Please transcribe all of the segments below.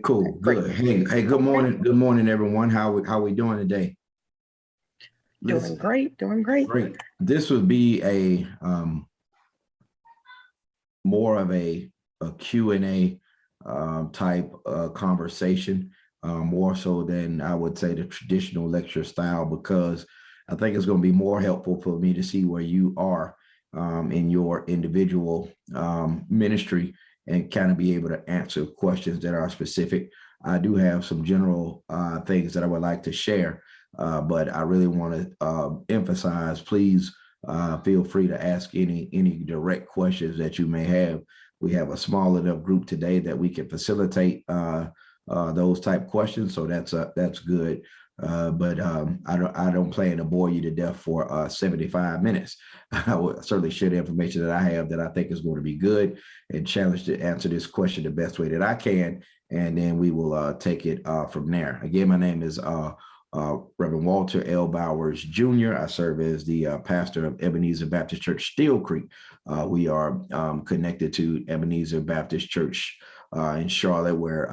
Cool, Great. good. Hey, good Okay. morning. Good morning, everyone. How we doing today? Doing Listen, great. Doing great. great. This would be a more of a Q&A type conversation, more so than I would say the traditional lecture style, because I think it's going to be more helpful for me to see where you are in your individual ministry and kind of be able to answer questions that are specific. I do have some general things that I would like to share, but I really want to emphasize, please feel free to ask any direct questions that you may have. We have a small enough group today that we can facilitate those type questions, so that's good. But I don't plan to bore you to death for 75 minutes. I will certainly share the information that I have that I think is going to be good and challenge to answer this question the best way that I can, and then we will take it from there. Again, my name is Reverend Walter L. Bowers Jr. I serve as the pastor of Ebenezer Baptist Church, Steel Creek. We are connected to Ebenezer Baptist Church in Charlotte, where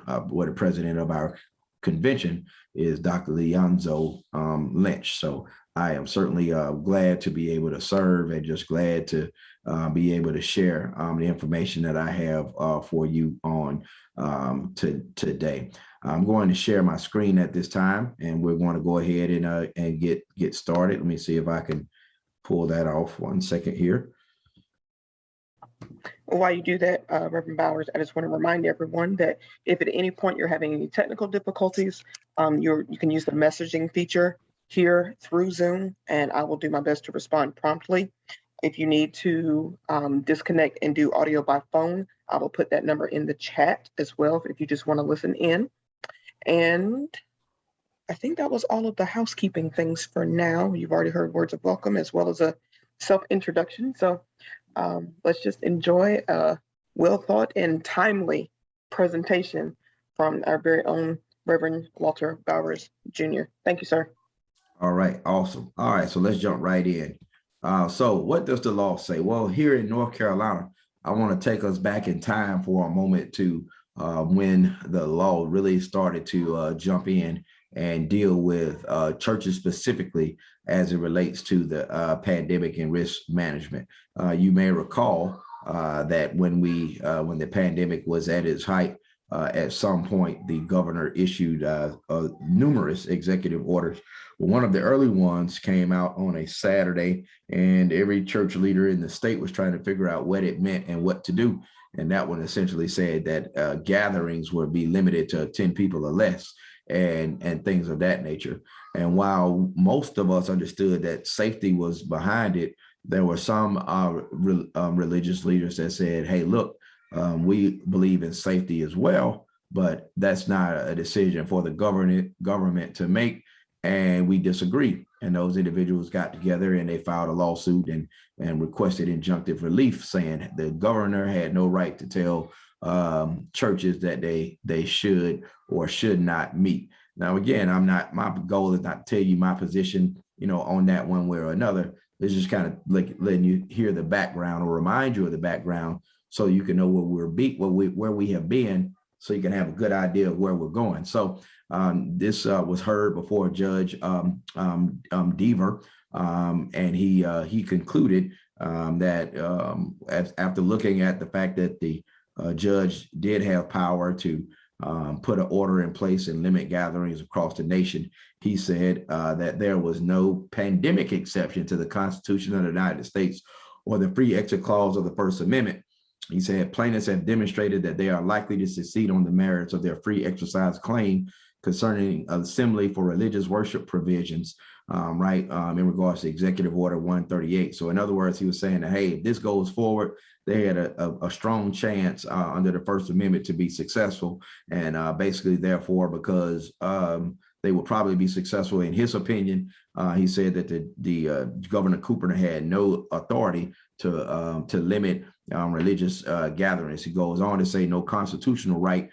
the president of our convention is Dr. Leonzo Lynch. So I am certainly glad to be able to serve and just glad to be able to share the information that I have for you on today. I'm going to share my screen at this time, and we're going to go ahead and get started. Let me see if I can pull that off. 1 second here. While you do that, Reverend Bowers, I just want to remind everyone that if at any point you're having any technical difficulties, you can use the messaging feature here through Zoom, and I will do my best to respond promptly. If you need to disconnect and do audio by phone, I will put that number in the chat as well if you just want to listen in. And I think that was all of the housekeeping things for now. You've already heard words of welcome as well as a self-introduction. So let's just enjoy a well thought and timely presentation from our very own Reverend Walter Bowers Jr. Thank you, sir. All right, awesome. All right, so let's jump right in. So what does the law say? Well, here in North Carolina, I want to take us back in time for a moment to when the law really started to jump in and deal with churches specifically as it relates to the pandemic and risk management. You may recall that when the pandemic was at its height, at some point, the governor issued numerous executive orders. One of the early ones came out on a Saturday, and every church leader in the state was trying to figure out what it meant and what to do. And that one essentially said that gatherings would be limited to 10 people or less, and things of that nature. And while most of us understood that safety was behind it, there were some religious leaders that said, hey, look, we believe in safety as well, but that's not a decision for the government to make, and we disagree. And those individuals got together and they filed a lawsuit and requested injunctive relief, saying the governor had no right to tell churches that they should or should not meet. Now, again, my goal is not to tell you my position, on that one way or another. It's just kind of like letting you hear the background or remind you of the background, so you can know where we have been, so you can have a good idea of where we're going. So this was heard before Judge Deaver, and he concluded that after looking at the fact that the judge did have power to put an order in place and limit gatherings across the nation, he said that there was no pandemic exception to the Constitution of the United States or the Free Exercise Clause of the First Amendment. He said plaintiffs have demonstrated that they are likely to succeed on the merits of their free exercise claim concerning assembly for religious worship provisions, in regards to Executive Order 138. So in other words, he was saying that, hey, if this goes forward, they had a strong chance under the First Amendment to be successful. And basically, therefore, because they would probably be successful in his opinion, he said that the Governor Cooper had no authority to limit religious gatherings. He goes on to say no constitutional right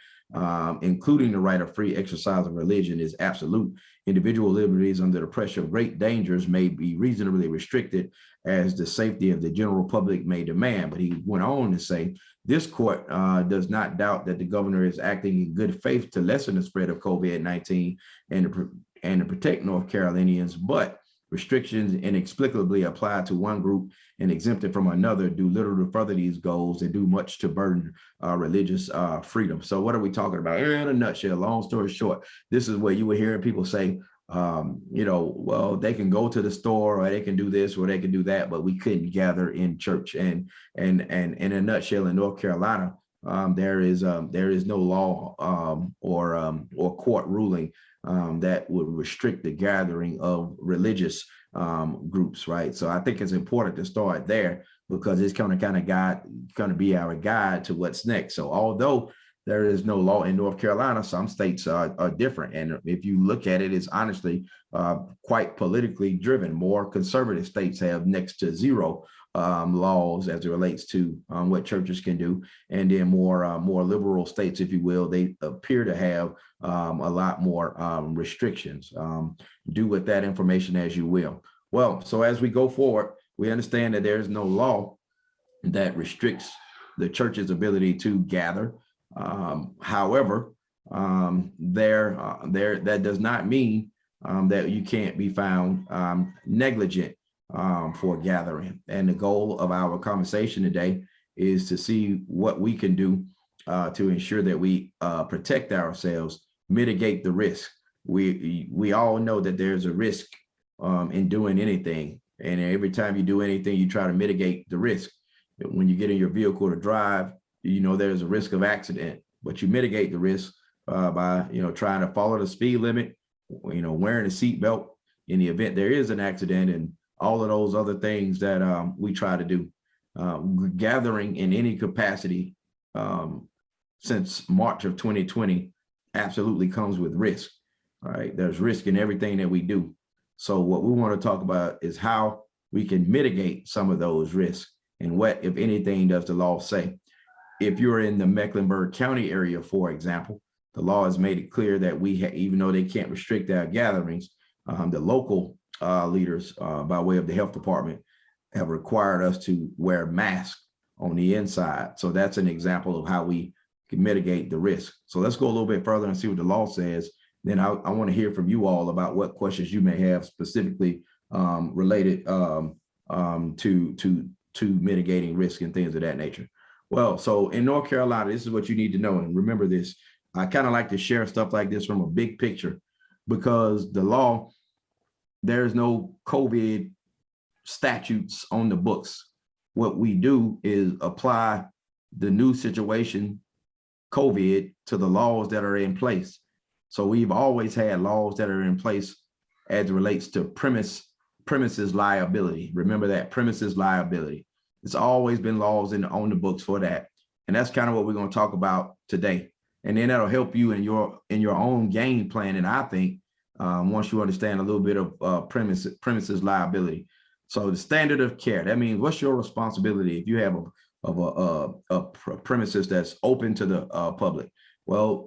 including the right of free exercise of religion, is absolute. Individual liberties under the pressure of great dangers may be reasonably restricted as the safety of the general public may demand. But he went on to say, this court does not doubt that the governor is acting in good faith to lessen the spread of COVID-19 and to protect North Carolinians, but restrictions inexplicably applied to one group and exempted from another do little to further these goals and do much to burden religious freedom. So what are we talking about? In a nutshell, long story short, this is where you were hearing people say, well, they can go to the store or they can do this or they can do that, but we couldn't gather in church. And in a nutshell, in North Carolina, there is no law or court ruling that would restrict the gathering of religious groups, right? So I think it's important to start there because it's going to be our guide to what's next. So although there is no law in North Carolina, some states are different. And if you look at it, it's honestly quite politically driven. More conservative states have next to zero laws as it relates to what churches can do. And then more liberal states, if you will, they appear to have a lot more restrictions. Do with that information as you will. Well, so as we go forward, we understand that there is no law that restricts the church's ability to gather. However, that does not mean that you can't be found negligent for gathering. And the goal of our conversation today is to see what we can do to ensure that we protect ourselves, mitigate the risk. We all know that there's a risk in doing anything. And every time you do anything, you try to mitigate the risk. When you get in your vehicle to drive, there's a risk of accident, but you mitigate the risk by, trying to follow the speed limit, wearing a seatbelt in the event there is an accident, and all of those other things that we try to do. Gathering in any capacity since March of 2020 absolutely comes with risk. All right, there's risk in everything that we do. So what we want to talk about is how we can mitigate some of those risks and what, if anything, does the law say. If you're in the Mecklenburg County area, for example, the law has made it clear that even though they can't restrict our gatherings, the local leaders, by way of the health department, have required us to wear masks on the inside. So that's an example of how we can mitigate the risk. So let's go a little bit further and see what the law says. Then I want to hear from you all about what questions you may have specifically related to mitigating risk and things of that nature. Well, so in North Carolina, this is what you need to know. And remember this, I kind of like to share stuff like this from a big picture because the law, there's no COVID statutes on the books. What we do is apply the new situation, COVID, to the laws that are in place. So we've always had laws that are in place as it relates to premises liability. Remember that, premises liability. It's always been laws on the books for that. And that's kind of what we're going to talk about today. And then that'll help you in your own game plan. And I think once you understand a little bit of premises liability. So the standard of care, that means what's your responsibility if you have a premises that's open to the public? Well,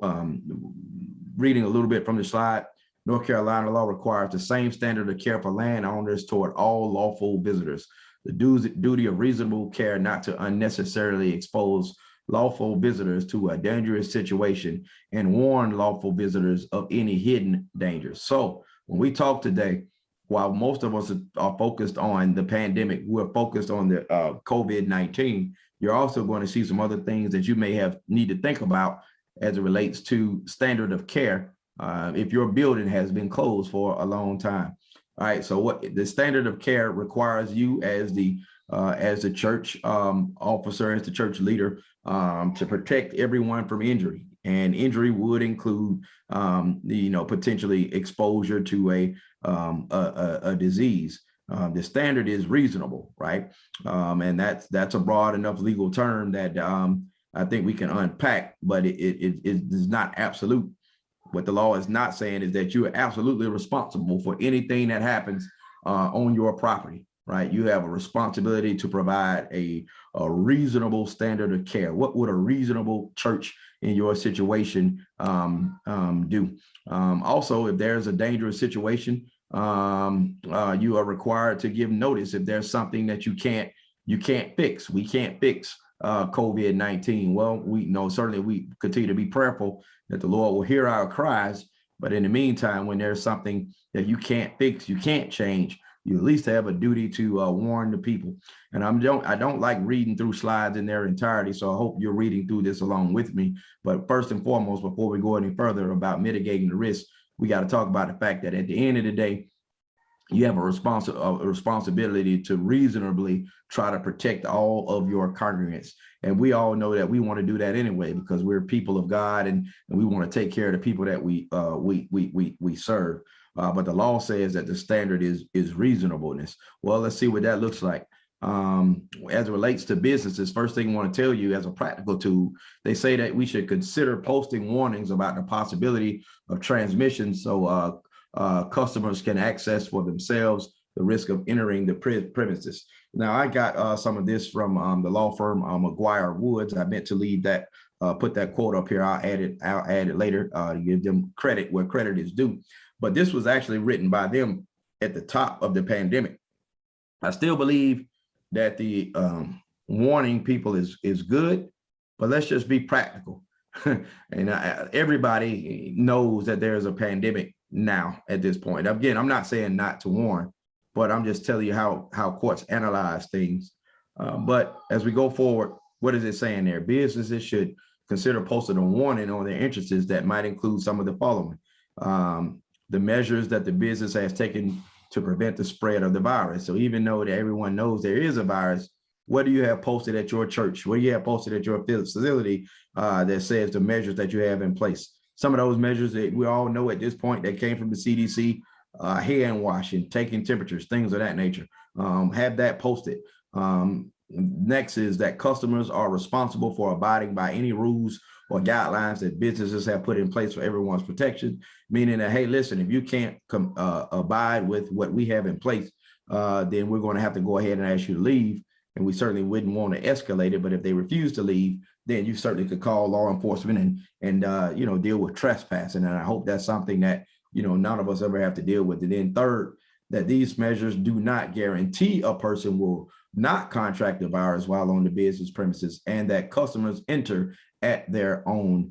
reading a little bit from the slide, North Carolina law requires the same standard of care for landowners toward all lawful visitors. The duty of reasonable care not to unnecessarily expose lawful visitors to a dangerous situation and warn lawful visitors of any hidden dangers. So when we talk today, while most of us are focused on the pandemic, we're focused on the COVID-19, you're also going to see some other things that you may need to think about as it relates to standard of care if your building has been closed for a long time. All right, so what the standard of care requires you as the church officer, as the church leader, to protect everyone from injury. And injury would include, potentially exposure to a disease. The standard is reasonable, right? And that's a broad enough legal term that I think we can unpack, but it is not absolute. What the law is not saying is that you are absolutely responsible for anything that happens on your property, right? You have a responsibility to provide a reasonable standard of care. What would a reasonable church in your situation do. Also, if there's a dangerous situation, you are required to give notice if there's something that you can't fix. We can't fix COVID-19. Well, we know certainly we continue to be prayerful that the Lord will hear our cries. But in the meantime, when there's something that you can't fix, you can't change, you at least have a duty to warn the people. And I don't like reading through slides in their entirety, so I hope you're reading through this along with me. But first and foremost, before we go any further about mitigating the risk, we got to talk about the fact that at the end of the day, you have a responsibility to reasonably try to protect all of your congregants. And we all know that we want to do that anyway, because we're people of God, and we want to take care of the people that we serve. But the law says that the standard is reasonableness. Well, let's see what that looks like. As it relates to businesses, first thing I want to tell you as a practical tool, they say that we should consider posting warnings about the possibility of transmission, so customers can access for themselves the risk of entering the premises. Now, I got some of this from the law firm McGuire Woods. I meant to leave that, put that quote up here. I'll add it later to give them credit where credit is due. But this was actually written by them at the top of the pandemic. I still believe that the warning people is good, but let's just be practical. And everybody knows that there's a pandemic now at this point. Again, I'm not saying not to warn, but I'm just telling you how courts analyze things. But as we go forward, what is it saying there? Businesses should consider posting a warning on their entrances that might include some of the following. The measures that the business has taken to prevent the spread of the virus. So even though that everyone knows there is a virus, what do you have posted at your church? What do you have posted at your facility that says the measures that you have in place? Some of those measures that we all know at this point that came from the CDC, hand washing, taking temperatures, things of that nature. Have that posted. Next is that customers are responsible for abiding by any rules or guidelines that businesses have put in place for everyone's protection, meaning that, hey, listen, if you can't abide with what we have in place, then we're going to have to go ahead and ask you to leave. And we certainly wouldn't want to escalate it. But if they refuse to leave, then you certainly could call law enforcement and deal with trespassing. And I hope that's something that, none of us ever have to deal with. And then third, that these measures do not guarantee a person will not contract the virus while on the business premises, and that customers enter at their own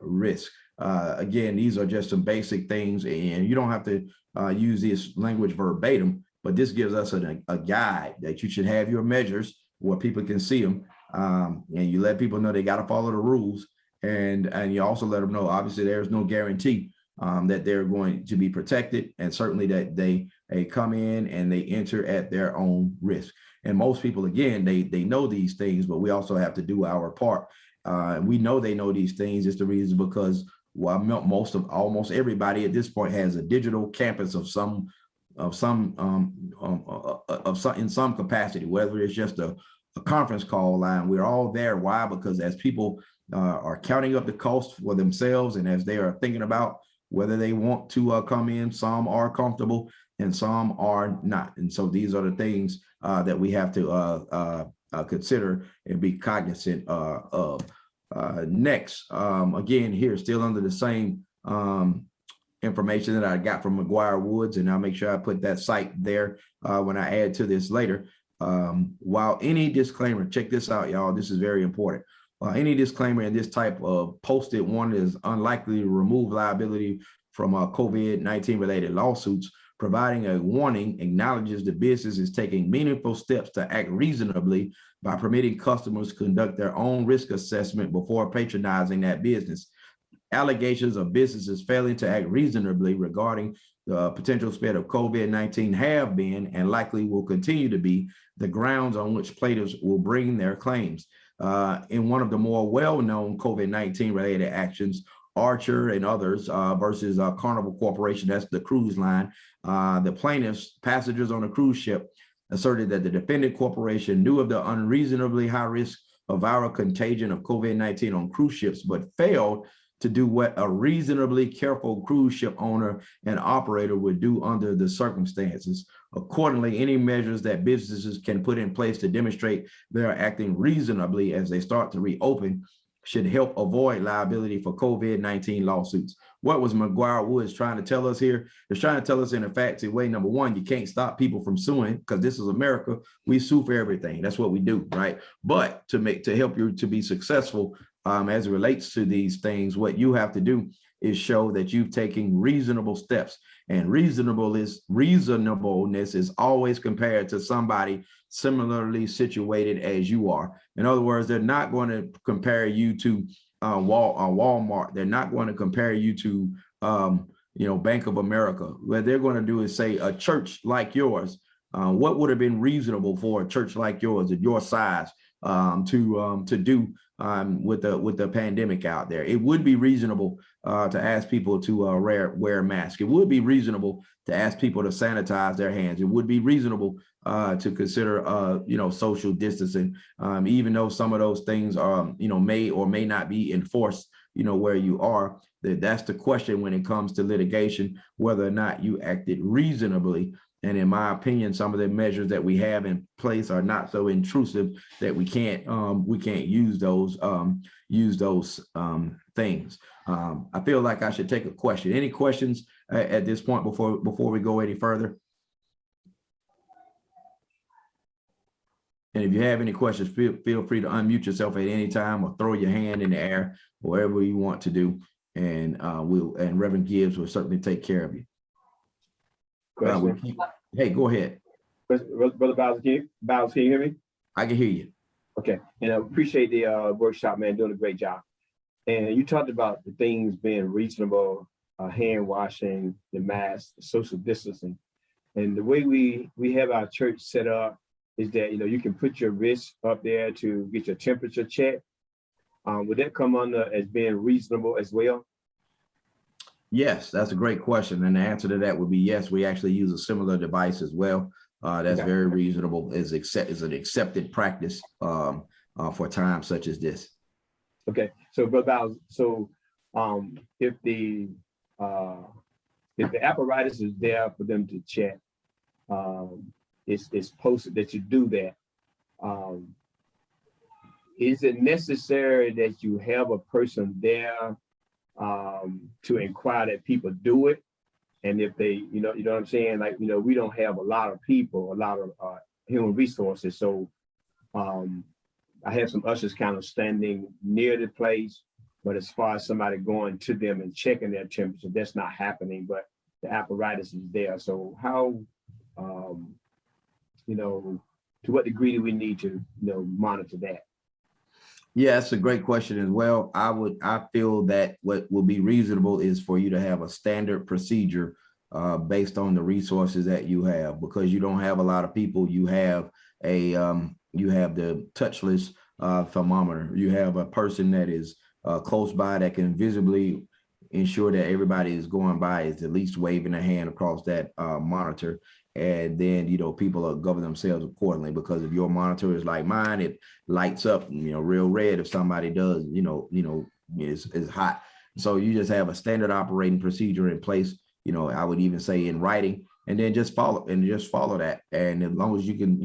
risk. Again, these are just some basic things, and you don't have to use this language verbatim, but this gives us a guide that you should have your measures where people can see them, and you let people know they got to follow the rules, and you also let them know, obviously, there's no guarantee that they're going to be protected, and certainly that they come in and they enter at their own risk. And most people, again, they know these things, but we also have to do our part. We know they know these things. It's the reason because almost everybody at this point has a digital campus in some capacity, whether it's just a conference call line. We're all there. Why? Because as people are counting up the cost for themselves, and as they are thinking about whether they want to come in, some are comfortable and some are not. And so these are the things that we have to consider and be cognizant of. Next, again, here, still under the same information that I got from McGuire Woods, and I'll make sure I put that site there when I add to this later. While any disclaimer, check this out, y'all, this is very important. Any disclaimer in this type of posted warning is unlikely to remove liability from COVID-19 related lawsuits. Providing a warning acknowledges the business is taking meaningful steps to act reasonably by permitting customers to conduct their own risk assessment before patronizing that business. Allegations of businesses failing to act reasonably regarding the potential spread of COVID-19 have been and likely will continue to be the grounds on which plaintiffs will bring their claims. In one of the more well-known COVID-19 related actions, Archer and others versus Carnival Corporation, that's the cruise line, the plaintiffs, passengers on a cruise ship, asserted that the defendant corporation knew of the unreasonably high risk of viral contagion of COVID-19 on cruise ships, but failed to do what a reasonably careful cruise ship owner and operator would do under the circumstances. Accordingly, any measures that businesses can put in place to demonstrate they are acting reasonably as they start to reopen should help avoid liability for COVID-19 lawsuits. What was McGuire Woods trying to tell us here? It's trying to tell us in a factual way. Number one, you can't stop people from suing because this is America. We sue for everything. That's what we do, right? But to help you to be successful as it relates to these things, what you have to do is show that you've taken reasonable steps. And reasonableness is always compared to somebody similarly situated as you are. In other words, they're not going to compare you to Walmart. They're not going to compare you to Bank of America. What they're going to do is say a church like yours. What would have been reasonable for a church like yours at your size to do with the pandemic out there? It would be reasonable to ask people to wear a mask. It would be reasonable to ask people to sanitize their hands. It would be reasonable to consider social distancing, even though some of those things are may or may not be enforced where you are. That's the question when it comes to litigation, whether or not you acted reasonably. And in my opinion, some of the measures that we have in place are not so intrusive that we can't use those things. I feel like I should take a question. Any questions at this point before we go any further? And if you have any questions, feel free to unmute yourself at any time or throw your hand in the air, whatever you want to do. And Reverend Gibbs will certainly take care of you. Hey, go ahead. Brother Bowser, can you hear me? I can hear you. Okay, and I appreciate the workshop, man, doing a great job. And you talked about the things being reasonable, hand washing, the mask, the social distancing. And the way we have our church set up is that, you can put your wrist up there to get your temperature checked. Would that come under as being reasonable as well? Yes, that's a great question. And the answer to that would be yes. We actually use a similar device as well. That's very reasonable. Is an accepted practice for times such as this. Okay, so Brother Bowser, if the apparatus is there for them to check, it's posted that you do that. Is it necessary that you have a person there to inquire that people do it? And if they, you know what I'm saying? Like, we don't have a lot of people, a lot of human resources. So I have some ushers kind of standing near the place, but as far as somebody going to them and checking their temperature, that's not happening, but the apparatus is there. So how, to what degree do we need to, monitor that? Yeah, that's a great question as well. I feel that what will be reasonable is for you to have a standard procedure based on the resources that you have, because you don't have a lot of people. You have the touchless thermometer. You have a person that is close by that can visibly ensure that everybody is going by is at least waving a hand across that monitor. And then, people will govern themselves accordingly, because if your monitor is like mine, it lights up, real red if somebody does, is hot. So you just have a standard operating procedure in place, I would even say in writing, and then just follow that. And as long as you can,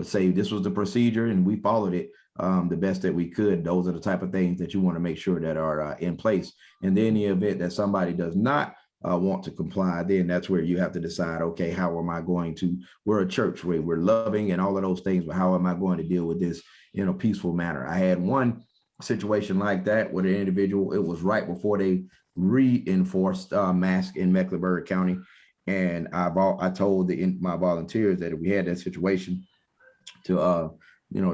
say this was the procedure and we followed it the best that we could, those are the type of things that you want to make sure that are in place. And then in the event that somebody does not want to comply, then that's where you have to decide, okay, how am I going to, we're a church where we're loving and all of those things, but how am I going to deal with this in a peaceful manner? I had one situation like that with an individual. It was right before they reinforced mask in Mecklenburg County. And I told my volunteers that if we had that situation to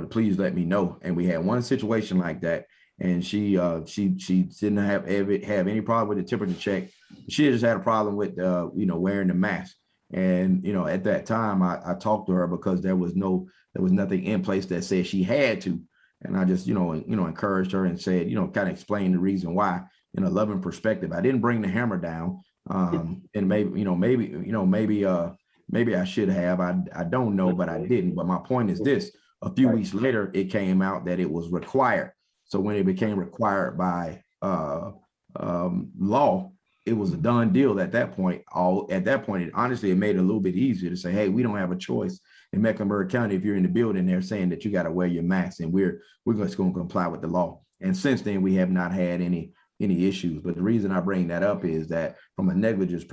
please let me know. And we had one situation like that. And she didn't have any problem with the temperature check. She just had a problem with wearing the mask. And at that time I talked to her because there was nothing in place that said she had to. And I just encouraged her and said, kind of explain the reason why in a loving perspective. I didn't bring the hammer down. And maybe I should have. I don't know, but I didn't. But my point is this: a few weeks later, it came out that it was required. So when it became required by law, it was a done deal at that point. Honestly, it made it a little bit easier to say, hey, we don't have a choice in Mecklenburg County. If you're in the building, they're saying that you got to wear your mask, and we're just going to comply with the law. And since then, we have not had any issues. But the reason I bring that up is that from a negligence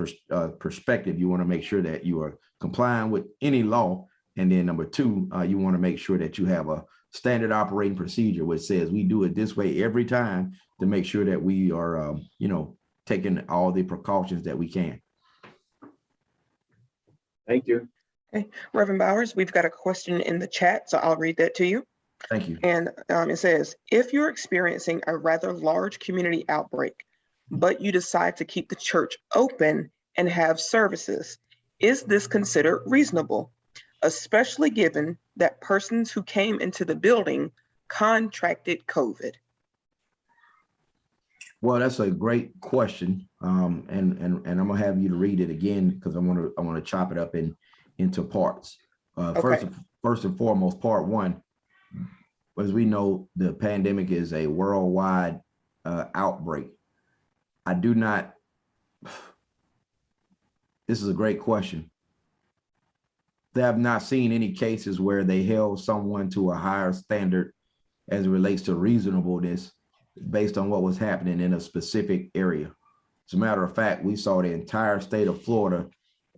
perspective, you want to make sure that you are complying with any law. And then number two, you want to make sure that you have a standard operating procedure, which says we do it this way every time to make sure that we are, taking all the precautions that we can. Thank you. Okay, Reverend Bowers, we've got a question in the chat, so I'll read that to you. Thank you. And it says, if you're experiencing a rather large community outbreak, but you decide to keep the church open and have services, is this considered reasonable, especially given that persons who came into the building contracted COVID? Well, that's a great question, and I'm gonna have you to read it again because I want to chop it up into parts. Okay. First and foremost, part one, as we know, the pandemic is a worldwide outbreak. This is a great question. They have not seen any cases where they held someone to a higher standard as it relates to reasonableness based on what was happening in a specific area. As a matter of fact, we saw the entire state of Florida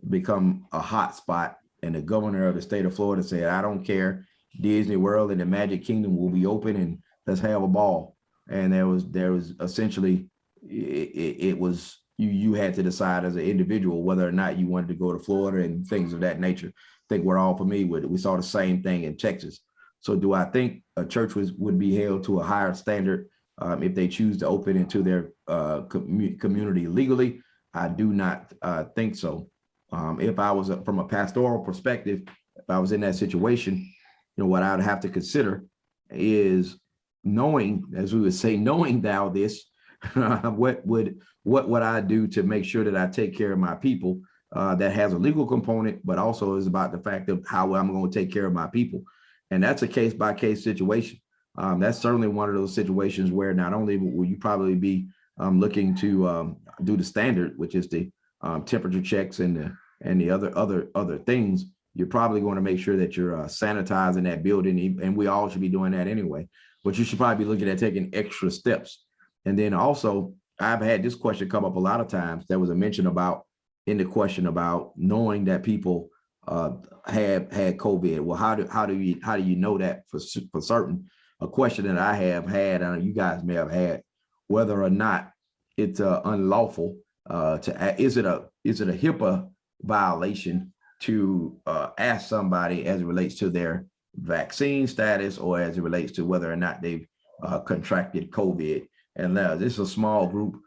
become a hot spot, and the governor of the state of Florida said, I don't care, Disney World and the Magic Kingdom will be open and let's have a ball. And there was essentially, it was, you had to decide as an individual whether or not you wanted to go to Florida and things of that nature. I think we're all familiar with it. We saw the same thing in Texas. So do I think a church would be held to a higher standard if they choose to open into their community legally? I do not think so. If I was from a pastoral perspective, if I was in that situation, what I would have to consider is knowing, as we would say, knowing thou this, what would I do to make sure that I take care of my people? That has a legal component, but also is about the fact of how I'm going to take care of my people. And that's a case by case situation. That's certainly one of those situations where not only will you probably be looking to do the standard, which is the temperature checks and the other things, you're probably going to make sure that you're sanitizing that building, and we all should be doing that anyway. But you should probably be looking at taking extra steps. And then also, I've had this question come up a lot of times. There was a mention about in the question about knowing that people have had COVID. Well, how do you know that for certain? A question that I have had, and you guys may have had, whether or not it's unlawful is it a HIPAA violation to ask somebody as it relates to their vaccine status or as it relates to whether or not they've contracted COVID. And this is a small group.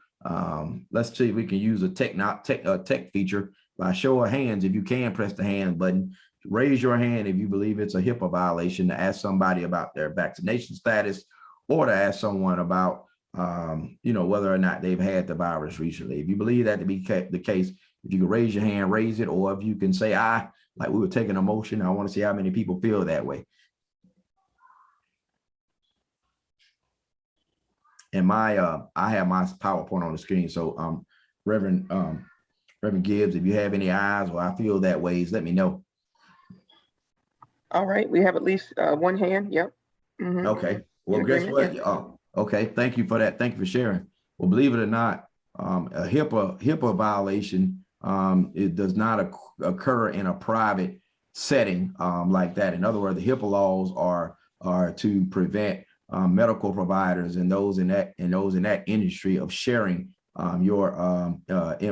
Let's see if we can use a tech feature by show of hands. If you can press the hand button, raise your hand if you believe it's a HIPAA violation to ask somebody about their vaccination status or to ask someone about, whether or not they've had the virus recently. If you believe that to be the case, if you can raise your hand, raise it, or if you can say, like we were taking a motion, I want to see how many people feel that way. And I have my PowerPoint on the screen. So Reverend Gibbs, if you have any eyes or I feel that ways, let me know. All right, we have at least one hand. Yep. Mm-hmm. Okay. Well, guess what? Yeah. Okay. Thank you for that. Thank you for sharing. Well, believe it or not, a HIPAA violation, it does not occur in a private setting like that. In other words, the HIPAA laws are to prevent medical providers and those in that industry of sharing your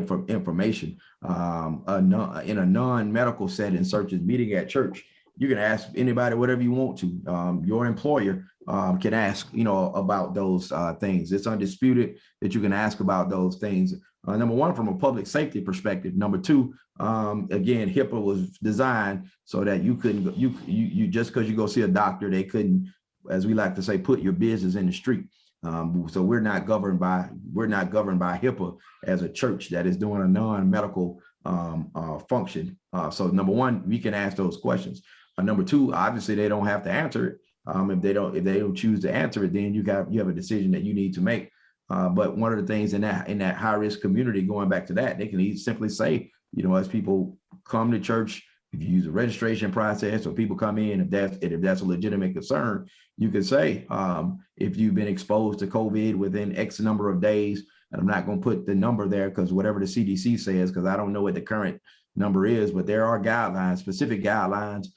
information in a non-medical setting, such as meeting at church. You can ask anybody whatever you want to. Your employer can ask, about those things. It's undisputed that you can ask about those things. Number one, from a public safety perspective. Number two, again, HIPAA was designed so that you couldn't, you just because you go see a doctor, they couldn't, as we like to say, put your business in the street. So we're not governed by HIPAA as a church that is doing a non-medical function. So number one, we can ask those questions. Number two, obviously they don't have to answer it. If they don't choose to answer it, then you have a decision that you need to make. But one of the things in that high risk community, going back to that, they can simply say, as people come to church, If you use a registration process or people come in, if that's a legitimate concern, you can say, if you've been exposed to COVID within X number of days, and I'm not going to put the number there because whatever the CDC says, because I don't know what the current number is, but there are guidelines, specific guidelines.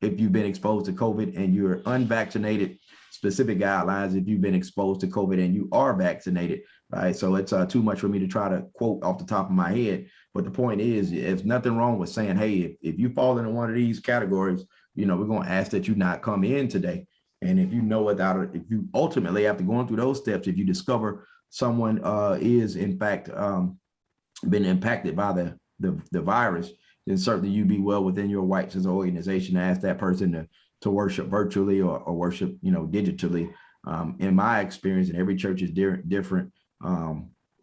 If you've been exposed to COVID and you're unvaccinated, specific guidelines if you've been exposed to COVID and you are vaccinated, right? So it's too much for me to try to quote off the top of my head. But the point is, there's nothing wrong with saying, hey, if you fall into one of these categories, we're going to ask that you not come in today. And if you know if you ultimately, after going through those steps, if you discover someone is in fact been impacted by the virus, then certainly you'd be well within your rights as an organization to ask that person to worship virtually or worship, digitally. In my experience, and every church is different,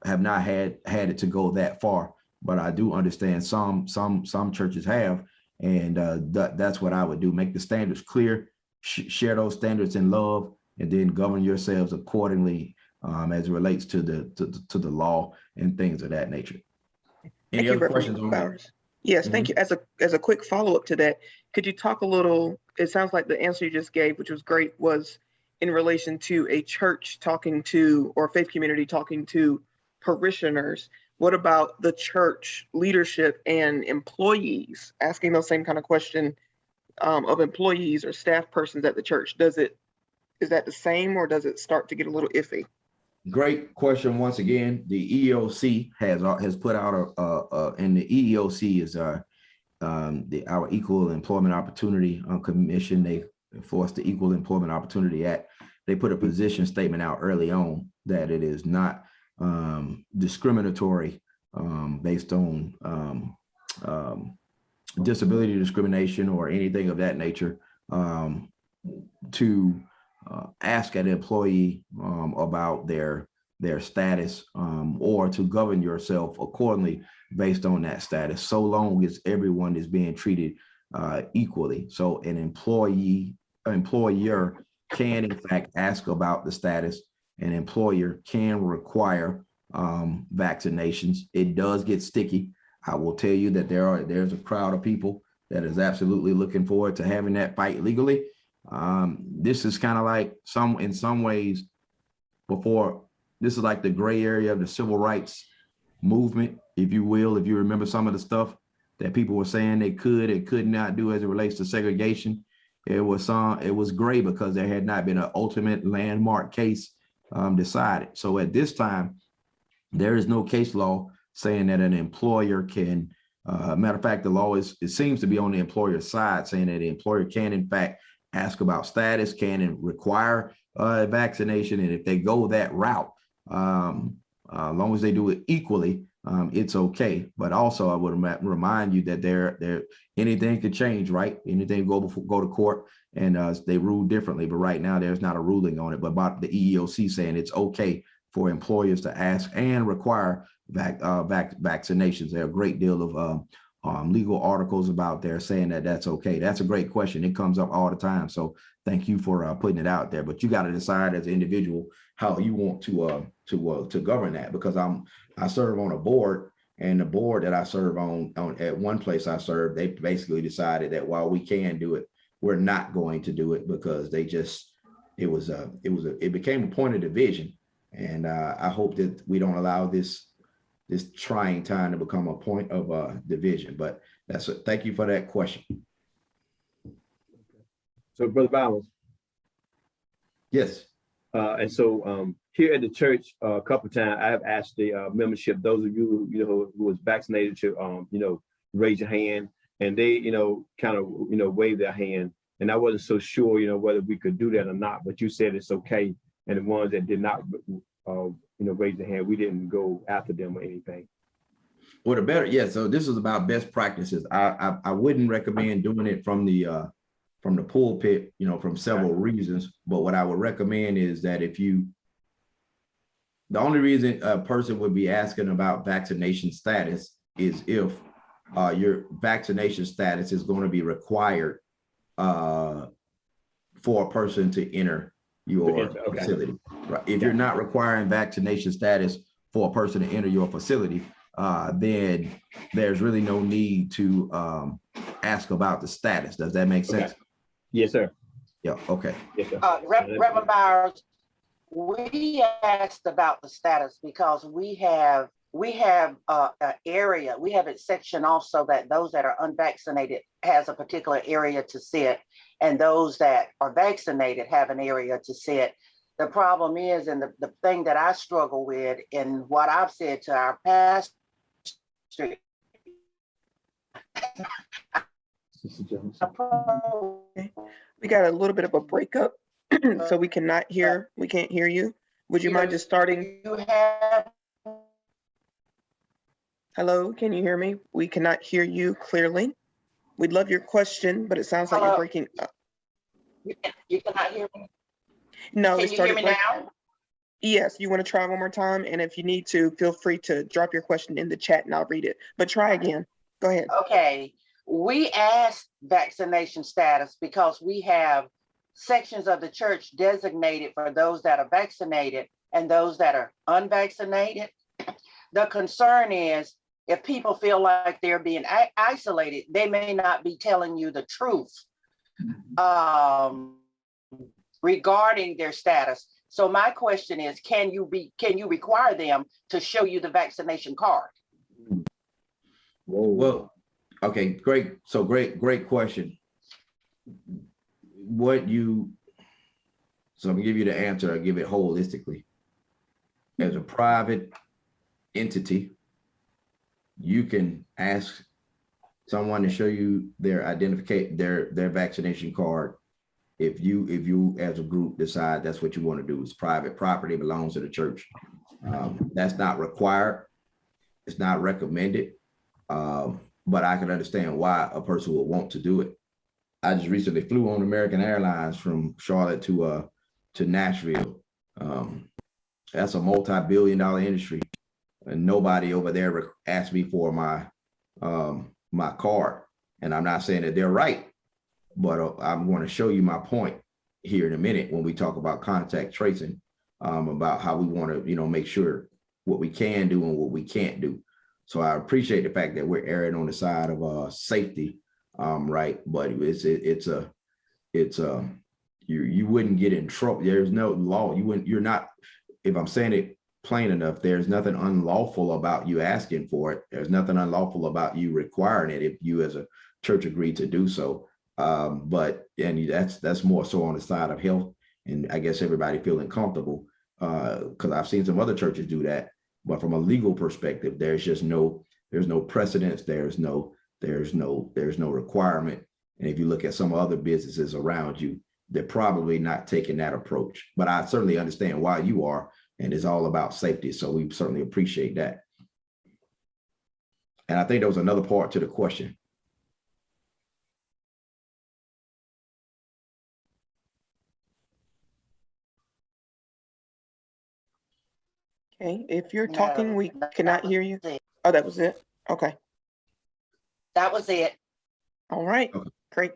have not had it to go that far, but I do understand some churches have, and that's what I would do. Make the standards clear, share those standards in love, and then govern yourselves accordingly as it relates to the law and things of that nature. Any other questions on that? Yes, thank you. As a quick follow-up to that, could you talk a little, it sounds like the answer you just gave, which was great, was in relation to a church talking to, or faith community talking to parishioners. What about the church leadership and employees? Asking those same kind of question of employees or staff persons at the church. Is that the same, or does it start to get a little iffy? Great question. Once again, the EEOC has put out and the EEOC is our Equal Employment Opportunity Commission. They enforce the Equal Employment Opportunity Act. They put a position statement out early on that it is not discriminatory based on disability discrimination or anything of that nature to ask an employee about their status or to govern yourself accordingly based on that status, so long as everyone is being treated equally. So an employer can in fact ask about the status. An employer can require vaccinations. It does get sticky. I will tell you that there's a crowd of people that is absolutely looking forward to having that fight legally. This is kind of like in some ways before, this is like the gray area of the civil rights movement, if you will. If you remember some of the stuff that people were saying they could and could not do as it relates to segregation, it was gray because there had not been an ultimate landmark case decided. So at this time, there is no case law saying that an employer can, matter of fact, the law it seems to be on the employer's side, saying that the employer can in fact ask about status, can require vaccination. And if they go that route, as long as they do it equally, it's okay. But also I would remind you that anything could change, right? Anything go to court and they rule differently. But right now there's not a ruling on it, but about the EEOC saying it's okay for employers to ask and require vaccinations. There are a great deal of legal articles about there saying that that's okay. That's a great question. It comes up all the time. So thank you for putting it out there. But you got to decide as an individual how you want to govern that, because I serve on a board, and the board that I serve on at one place I serve, they basically decided that while we can do it, we're not going to do it because it became a point of division. And I hope that we don't allow this trying time to become a point of division. But thank you for that question. So, Brother Bowers. Yes. And so here at the church, a couple of times I have asked the membership, those of you who was vaccinated, to raise your hand, and they kind of wave their hand. And I wasn't so sure whether we could do that or not, but you said it's okay. And the ones that did not raise their hand, we didn't go after them or anything. Well, so this is about best practices. I wouldn't recommend doing it from the pulpit, from several reasons. But what I would recommend is that the only reason a person would be asking about vaccination status is if your vaccination status is going to be required for a person to enter your facility. Right? If you're not requiring vaccination status for a person to enter your facility, then there's really no need to ask about the status. Does that make sense? Okay. Yes, sir. Yeah, okay. Yes, sir. Reverend Bowers, we asked about the status because we have an area, we have it sectioned off so that those that are unvaccinated has a particular area to sit, and those that are vaccinated have an area to sit. The problem is, and the thing that I struggle with, and what I've said to our pastor, We got a little bit of a breakup, so we can't hear you. Would you mind just starting? You have, Hello, can you hear me? We cannot hear you clearly. We'd love your question, but it sounds like you're Hello? breaking up. you cannot hear me? No, Can it you started hear me breaking. now? Yes, you want to try one more time? And if you need to, feel free to drop your question in the chat and I'll read it. But try again. Go ahead. Okay, we asked vaccination status because we have sections of the church designated for those that are vaccinated and those that are unvaccinated. The concern is if people feel like they're being isolated, they may not be telling you the truth regarding their status. So my question is, can you require them to show you the vaccination card? Well, okay, great. So great question. So I'm gonna give you the answer. I'll give it holistically. As a private entity, you can ask someone to show you their their vaccination card. If you as a group decide that's what you want to do, it's private property, belongs to the church. That's not required. It's not recommended. But I can understand why a person would want to do it. I just recently flew on American Airlines from Charlotte to Nashville. That's a multi-billion-dollar industry, and nobody over there asked me for my card. And I'm not saying that they're right, but I'm going to show you my point here in a minute when we talk about contact tracing, about how we want to, make sure what we can do and what we can't do. So I appreciate the fact that we're erring on the side of safety, right? But you wouldn't get in trouble. There's no law. You're not, if I'm saying it plain enough, there's nothing unlawful about you asking for it. There's nothing unlawful about you requiring it if you as a church agree to do so. But that's more so on the side of health, and I guess everybody feeling comfortable, because I've seen some other churches do that. But from a legal perspective, there's no precedence. There's no requirement. And if you look at some other businesses around you, they're probably not taking that approach. But I certainly understand why you are, and it's all about safety. So we certainly appreciate that. And I think there was another part to the question. Okay, if you're talking, we cannot hear you. It. Oh, that was it? Okay. That was it. All right, Okay. Great.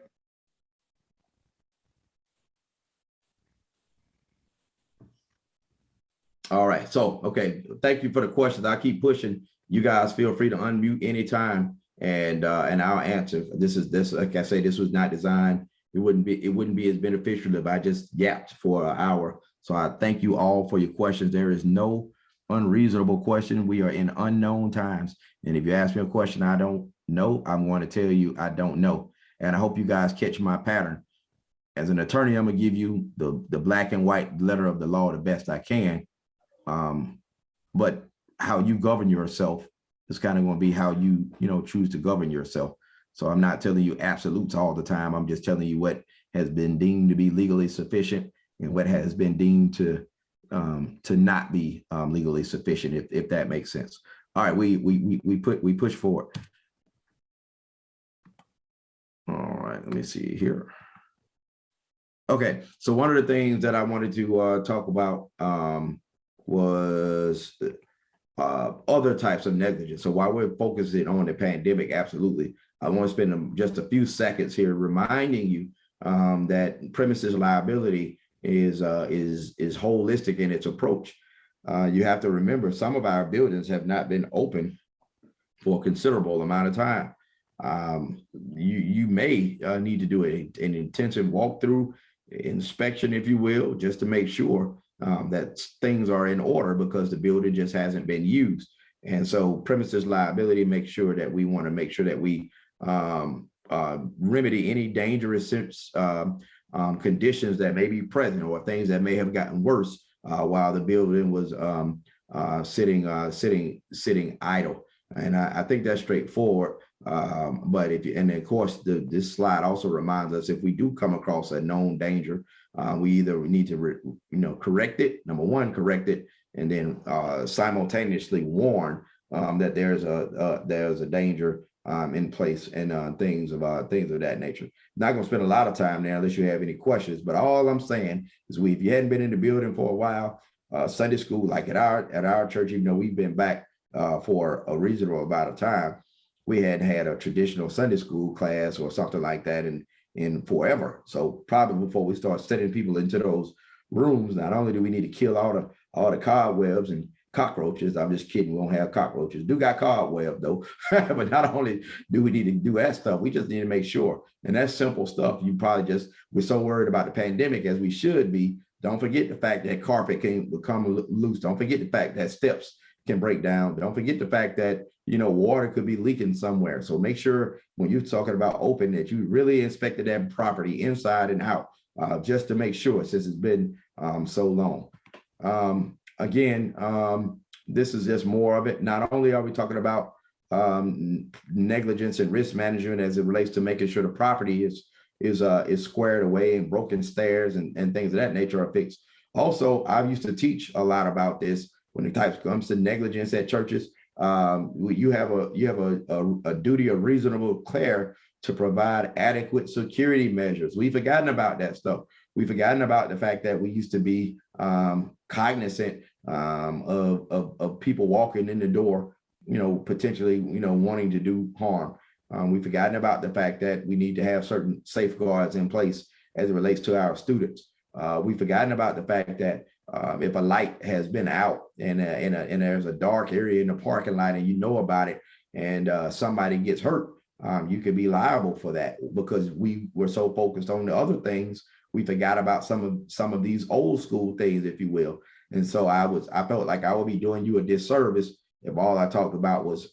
All right, so, okay, thank you for the questions. I keep pushing. You guys feel free to unmute anytime, and I'll answer. This like I say, this was not designed. It wouldn't be as beneficial if I just yapped for an hour. So I thank you all for your questions. There is no unreasonable question. We are in unknown times. And if you ask me a question I don't know, I'm going to tell you I don't know. And I hope you guys catch my pattern. As an attorney, I'm going to give you the black and white letter of the law the best I can. But how you govern yourself is kind of going to be how you choose to govern yourself. So I'm not telling you absolutes all the time. I'm just telling you what has been deemed to be legally sufficient and what has been deemed to not be legally sufficient, if that makes sense. All right, we push forward. All right, let me see here. Okay, so one of the things that I wanted to talk about was other types of negligence. So while we're focusing on the pandemic, absolutely, I want to spend just a few seconds here reminding you that premises liability is holistic in its approach. You have to remember some of our buildings have not been open for a considerable amount of time. you may need to do an intensive walkthrough inspection, if you will, just to make sure that things are in order, because the building just hasn't been used. And so premises liability makes sure that we want to make sure that we remedy any dangerous conditions that may be present, or things that may have gotten worse while the building was sitting idle. And I think that's straightforward. But and of course, this slide also reminds us, if we do come across a known danger, we either need to correct it. Number one, correct it, and then simultaneously warn that there's a danger in place, and things of that nature. Not going to spend a lot of time there unless you have any questions. But all I'm saying is, if you hadn't been in the building for a while, Sunday school, like at our church, even though we've been back for a reasonable amount of time, we hadn't had a traditional Sunday school class or something like that in forever. So probably before we start sending people into those rooms, not only do we need to kill all the cobwebs and cockroaches. I'm just kidding. We don't have cockroaches. Do got cobweb though. But not only do we need to do that stuff, we just need to make sure. And that's simple stuff. We're so worried about the pandemic, as we should be. Don't forget the fact that carpet can become loose. Don't forget the fact that steps can break down. Don't forget the fact that water could be leaking somewhere. So make sure when you're talking about open, that you really inspected that property inside and out, just to make sure, since it's been so long. Again, this is just more of it. Not only are we talking about negligence and risk management as it relates to making sure the property is squared away, and broken stairs and things of that nature are fixed. Also, I used to teach a lot about this when it comes to negligence at churches. You have a duty of reasonable care to provide adequate security measures. We've forgotten about that stuff. We've forgotten about the fact that we used to be cognizant of people walking in the door, potentially, wanting to do harm. We've forgotten about the fact that we need to have certain safeguards in place as it relates to our students. We've forgotten about the fact that if a light has been out and there's a dark area in the parking lot, and you know about it, and somebody gets hurt, you could be liable for that, because we were so focused on the other things, we forgot about some of these old school things, if you will. And so I felt like I would be doing you a disservice if all I talked about was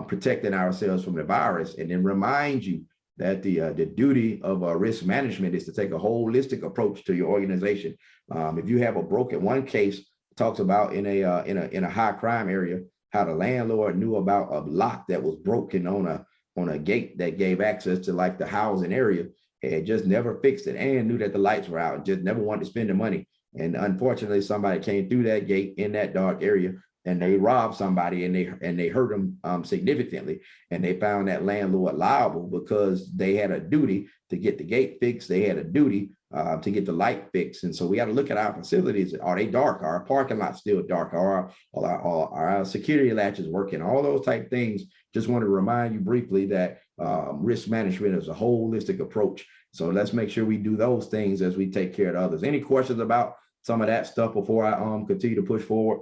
protecting ourselves from the virus, and then remind you that the duty of risk management is to take a holistic approach to your organization. If you have one case talks about in a high crime area, how the landlord knew about a lock that was broken on a gate that gave access to like the housing area, and just never fixed it, and knew that the lights were out, and just never wanted to spend the money. And unfortunately, somebody came through that gate in that dark area, and they robbed somebody, and they hurt them significantly. And they found that landlord liable because they had a duty to get the gate fixed. They had a duty to get the light fixed. And so we got to look at our facilities. Are they dark? Are our parking lots still dark? Are our security latches working? All those type things. Just want to remind you briefly that risk management is a holistic approach. So let's make sure we do those things as we take care of others. Any questions about some of that stuff before I continue to push forward?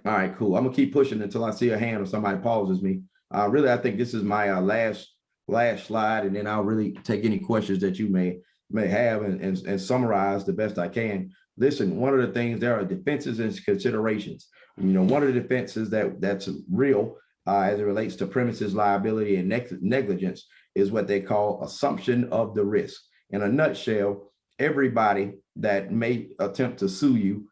All right, cool. I'm gonna keep pushing until I see a hand or somebody pauses me. Really, I think this is my last slide, and then I'll really take any questions that you may have and summarize the best I can. Listen, one of the things, there are defenses and considerations. One of the defenses that's real as it relates to premises liability and negligence is what they call assumption of the risk. In a nutshell, everybody that may attempt to sue you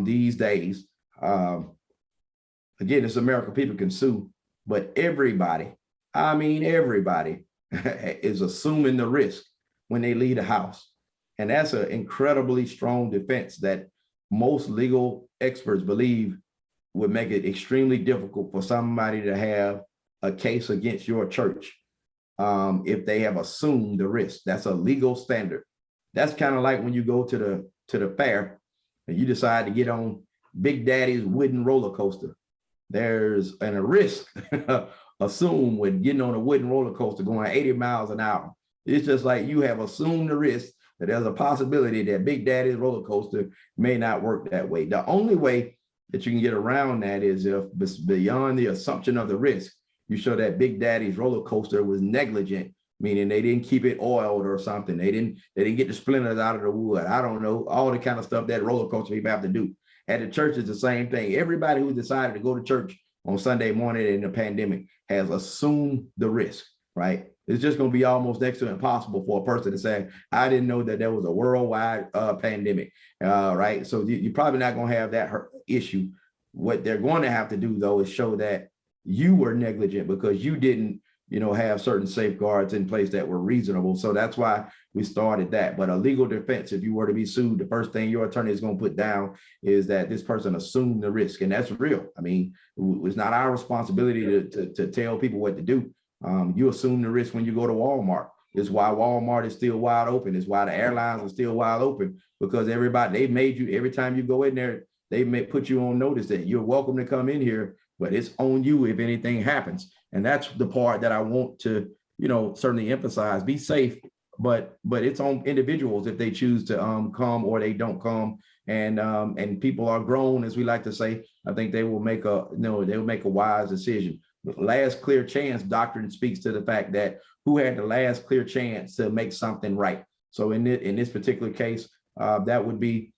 these days, again, it's America, people can sue, but everybody, I mean everybody, is assuming the risk when they leave the house. And that's an incredibly strong defense that most legal experts believe would make it extremely difficult for somebody to have a case against your church if they have assumed the risk. That's a legal standard. That's kind of like when you go to the fair and you decide to get on Big Daddy's wooden roller coaster. There's a risk assumed when getting on a wooden roller coaster going 80 miles an hour. It's just like you have assumed the risk that there's a possibility that Big Daddy's roller coaster may not work that way. The only way that you can get around that is if beyond the assumption of the risk, you show that Big Daddy's roller coaster was negligent, meaning they didn't keep it oiled or something. They didn't get the splinters out of the wood. I don't know, all the kind of stuff that roller coaster people have to do. At the church is the same thing. Everybody who decided to go to church on Sunday morning in the pandemic has assumed the risk, right? It's just going to be almost next to impossible for a person to say, I didn't know that there was a worldwide pandemic, right? So you're probably not going to have that issue. What they're going to have to do, though, is show that you were negligent because you didn't, have certain safeguards in place that were reasonable. So that's why we started that. But a legal defense, if you were to be sued, the first thing your attorney is going to put down is that this person assumed the risk. And that's real. I mean, it's not our responsibility to tell people what to do. You assume the risk when you go to Walmart. It's why Walmart is still wide open. It's why the airlines are still wide open, because they've made you, every time you go in there, they may put you on notice that you're welcome to come in here, but it's on you if anything happens. And that's the part that I want to, certainly emphasize. Be safe, but it's on individuals if they choose to come or they don't come. And people are grown, as we like to say. I think they will make a wise decision. Last clear chance doctrine speaks to the fact that who had the last clear chance to make something right. So in this particular case, that would be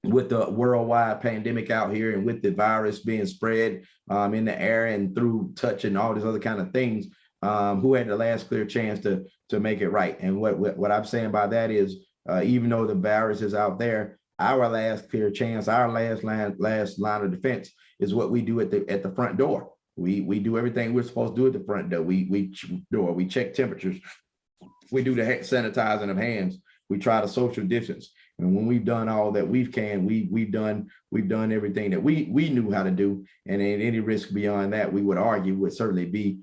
with the worldwide pandemic out here and with the virus being spread in the air and through touch and all these other kind of things, who had the last clear chance to make it right. And what I'm saying by that is, even though the virus is out there, our last clear chance, our last line of defense is what we do at the front door. We do everything we're supposed to do at the front door. We check temperatures. We do the sanitizing of hands. We try to social distance. And when we've done all that we've done everything that we knew how to do. And any risk beyond that, we would argue would certainly be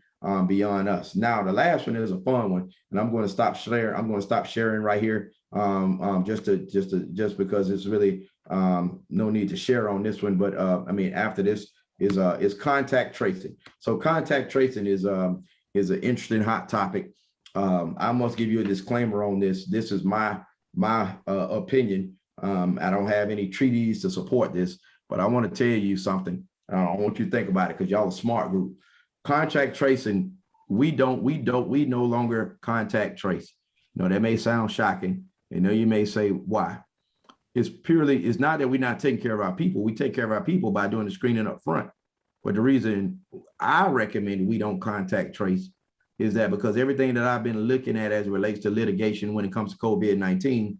beyond us. Now, the last one is a fun one, and I'm going to stop sharing. I'm going to stop sharing right here, just because it's really no need to share on this one. But after this is contact tracing. So contact tracing is an interesting hot topic. I must give you a disclaimer on this. This is my opinion. I don't have any treaties to support this, but I want to tell you something. I want you to think about it, because y'all a smart group. Contact tracing, we no longer contact trace. That may sound shocking. You may say, why? It's not that we're not taking care of our people. We take care of our people by doing the screening up front. But the reason I recommend we don't contact trace is that because everything that I've been looking at as it relates to litigation when it comes to COVID-19,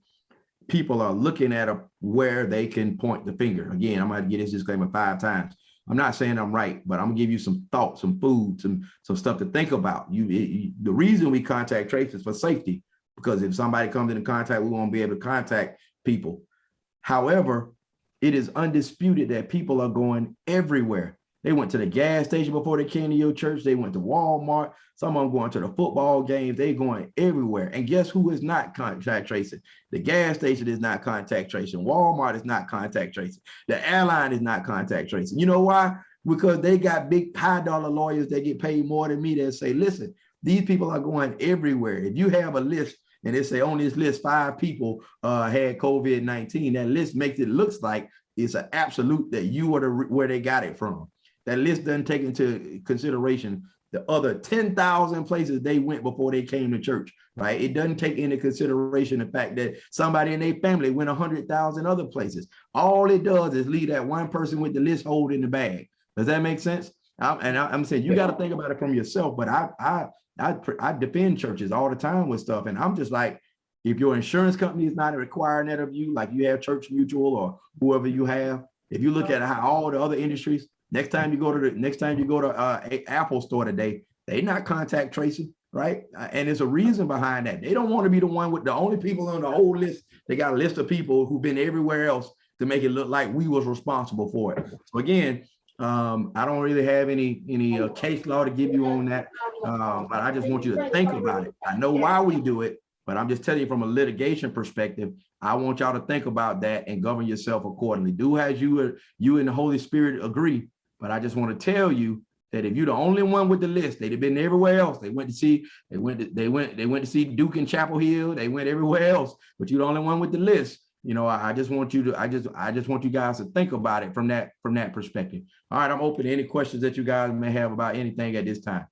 people are looking at where they can point the finger. Again, I'm going to get this disclaimer 5 times. I'm not saying I'm right, but I'm going to give you some thoughts, some food, some stuff to think about. The reason we contact trace is for safety, because if somebody comes into contact, we won't be able to contact people. However, it is undisputed that people are going everywhere. They went to the gas station before they came to your church. They went to Walmart. Some of them going to the football games. They're going everywhere. And guess who is not contact tracing? The gas station is not contact tracing. Walmart is not contact tracing. The airline is not contact tracing. You know why? Because they got big high-dollar lawyers that get paid more than me that say, listen, these people are going everywhere. If you have a list and they say on this list 5 people had COVID-19, that list makes it looks like it's an absolute that you are where they got it from. That list doesn't take into consideration the other 10,000 places they went before they came to church, right? It doesn't take into consideration the fact that somebody in their family went 100,000 other places. All it does is leave that one person with the list holding the bag. Does that make sense? I'm saying you got to think about it from yourself, but I defend churches all the time with stuff. And I'm just like, if your insurance company is not requiring that of you, like you have Church Mutual or whoever you have, if you look at how all the other industries, next time you go to Apple store today, they not contact tracing, right? And there's a reason behind that. They don't want to be the one with the only people on the whole list. They got a list of people who've been everywhere else to make it look like we was responsible for it. So again, I don't really have any case law to give you on that, but I just want you to think about it. I know why we do it, but I'm just telling you from a litigation perspective, I want y'all to think about that and govern yourself accordingly. Do as you and the Holy Spirit agree. But I just want to tell you that if you're the only one with the list, they'd have been everywhere else. They went to see Duke in Chapel Hill. They went everywhere else, but you're the only one with the list. You know, I just want you to, I just want you guys to think about it from that perspective. All right, I'm open to any questions that you guys may have about anything at this time.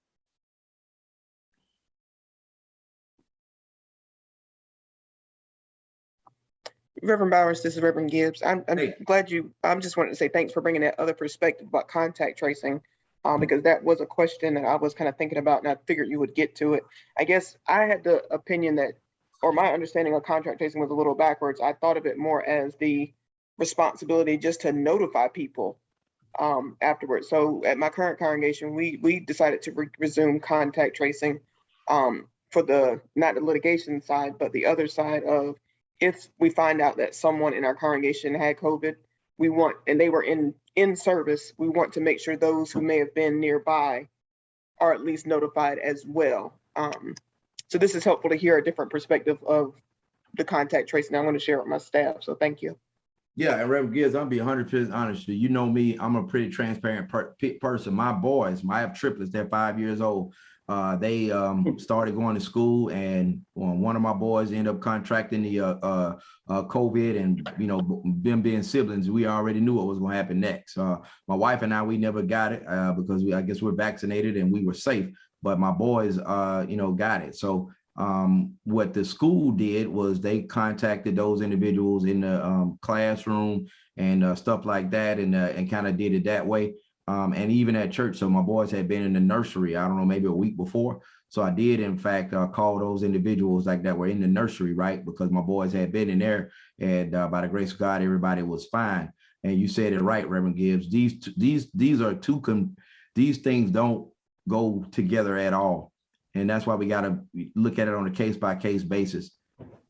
Reverend Bowers, this is Reverend Gibbs. I'm Hey. glad I'm just wanting to say thanks for bringing that other perspective about contact tracing, because that was a question that I was kind of thinking about, and I figured you would get to it. I guess I had the opinion that, or my understanding of contact tracing was a little backwards. I thought of it more as the responsibility just to notify people afterwards. So at my current congregation, we decided to resume contact tracing for not the litigation side, but the other side of, if we find out that someone in our congregation had COVID, and they were in service, we want to make sure those who may have been nearby are at least notified as well. So this is helpful to hear a different perspective of the contact tracing. I want to share with my staff. So thank you. Yeah, and Reverend Gibbs, I'll be 100% honest with you. You know me, I'm a pretty transparent person. My boys, I have triplets, they're 5 years old. They started going to school, and one of my boys ended up contracting the COVID, and you know, them being siblings, we already knew what was going to happen next. My wife and I, we never got it because I guess we're vaccinated and we were safe, but my boys, you know, got it. So what the school did was they contacted those individuals in the classroom and stuff like that, and kind of did it that way. And even at church, so my boys had been in the nursery, I don't know, maybe a week before. So I did, in fact, call those individuals like that were in the nursery, right? Because my boys had been in there, and by the grace of God, everybody was fine. And you said it right, Reverend Gibbs. These are these things don't go together at all. And that's why we got to look at it on a case-by-case basis.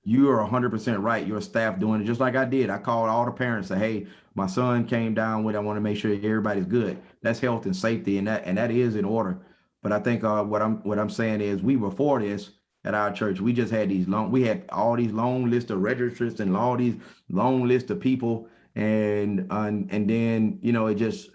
You are 100% right. Your staff doing it just like I did. I called all the parents, say, hey, my son came down with, I want to make sure everybody's good. That's health and safety, and that is in order. But I think what I'm saying is, we before this at our church, we just had we had all these long list of registrants and all these long list of people, and then, you know, it just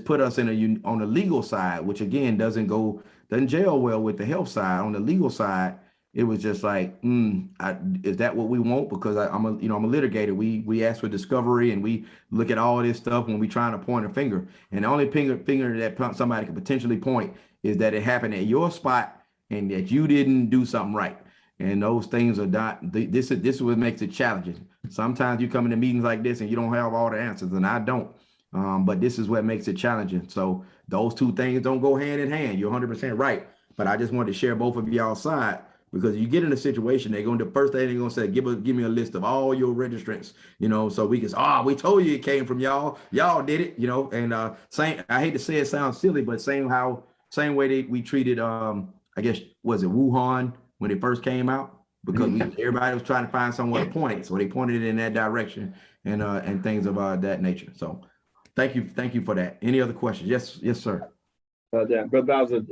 put us on the legal side, which again doesn't gel well with the health side. On the legal side, it was just like, is that what we want? Because I'm a litigator. We ask for discovery, and we look at all this stuff when we trying to point a finger. And the only finger that somebody could potentially point is that it happened at your spot and that you didn't do something right. And those things are not. This is what makes it challenging. Sometimes you come into meetings like this and you don't have all the answers, and I don't. But this is what makes it challenging. So those two things don't go hand in hand. You're 100% right. But I just wanted to share both of y'all's side, because you get in a situation, the first thing they're gonna say, give me a list of all your registrants, you know, so we can we told you it came from y'all did it, you know. And same, I hate to say it sounds silly, but same way we treated I guess, was it Wuhan when it first came out, because everybody was trying to find somewhere to point it, so they pointed it in that direction, and things of that nature. So thank you for that. Any other questions? Yes sir. Brother Bowser,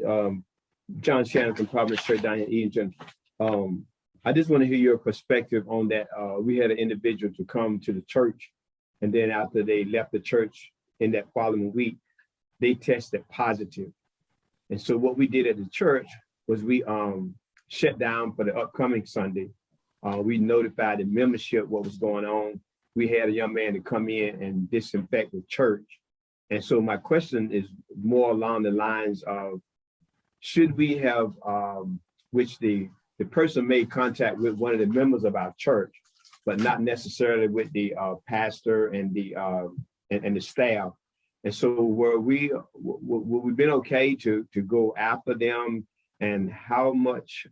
John Shannon from Providence Church down in Eaton. I just want to hear your perspective on that. We had an individual to come to the church, and then after they left the church in that following week, they tested positive. And so what we did at the church was we shut down for the upcoming Sunday. We notified the membership what was going on. We had a young man to come in and disinfect the church. And so my question is more along the lines of, should we have, which the person made contact with one of the members of our church, but not necessarily with the pastor and the staff. And so we've been okay to go after them, and how much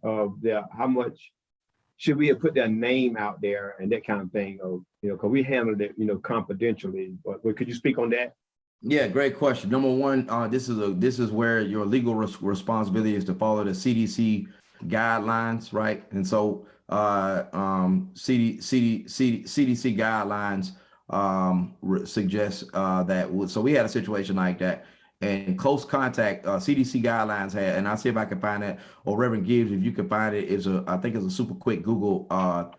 should we have put their name out there and that kind of thing, or, you know, because we handled it, you know, confidentially. But could you speak on that? Yeah, great question. Number one, this is where your legal responsibility is to follow the CDC guidelines, right? And so CDC guidelines suggest that. So we had a situation like that, and close contact, CDC guidelines had, and I'll see if I can find that, or Reverend Gibbs, if you can find it, I think it's a super quick Google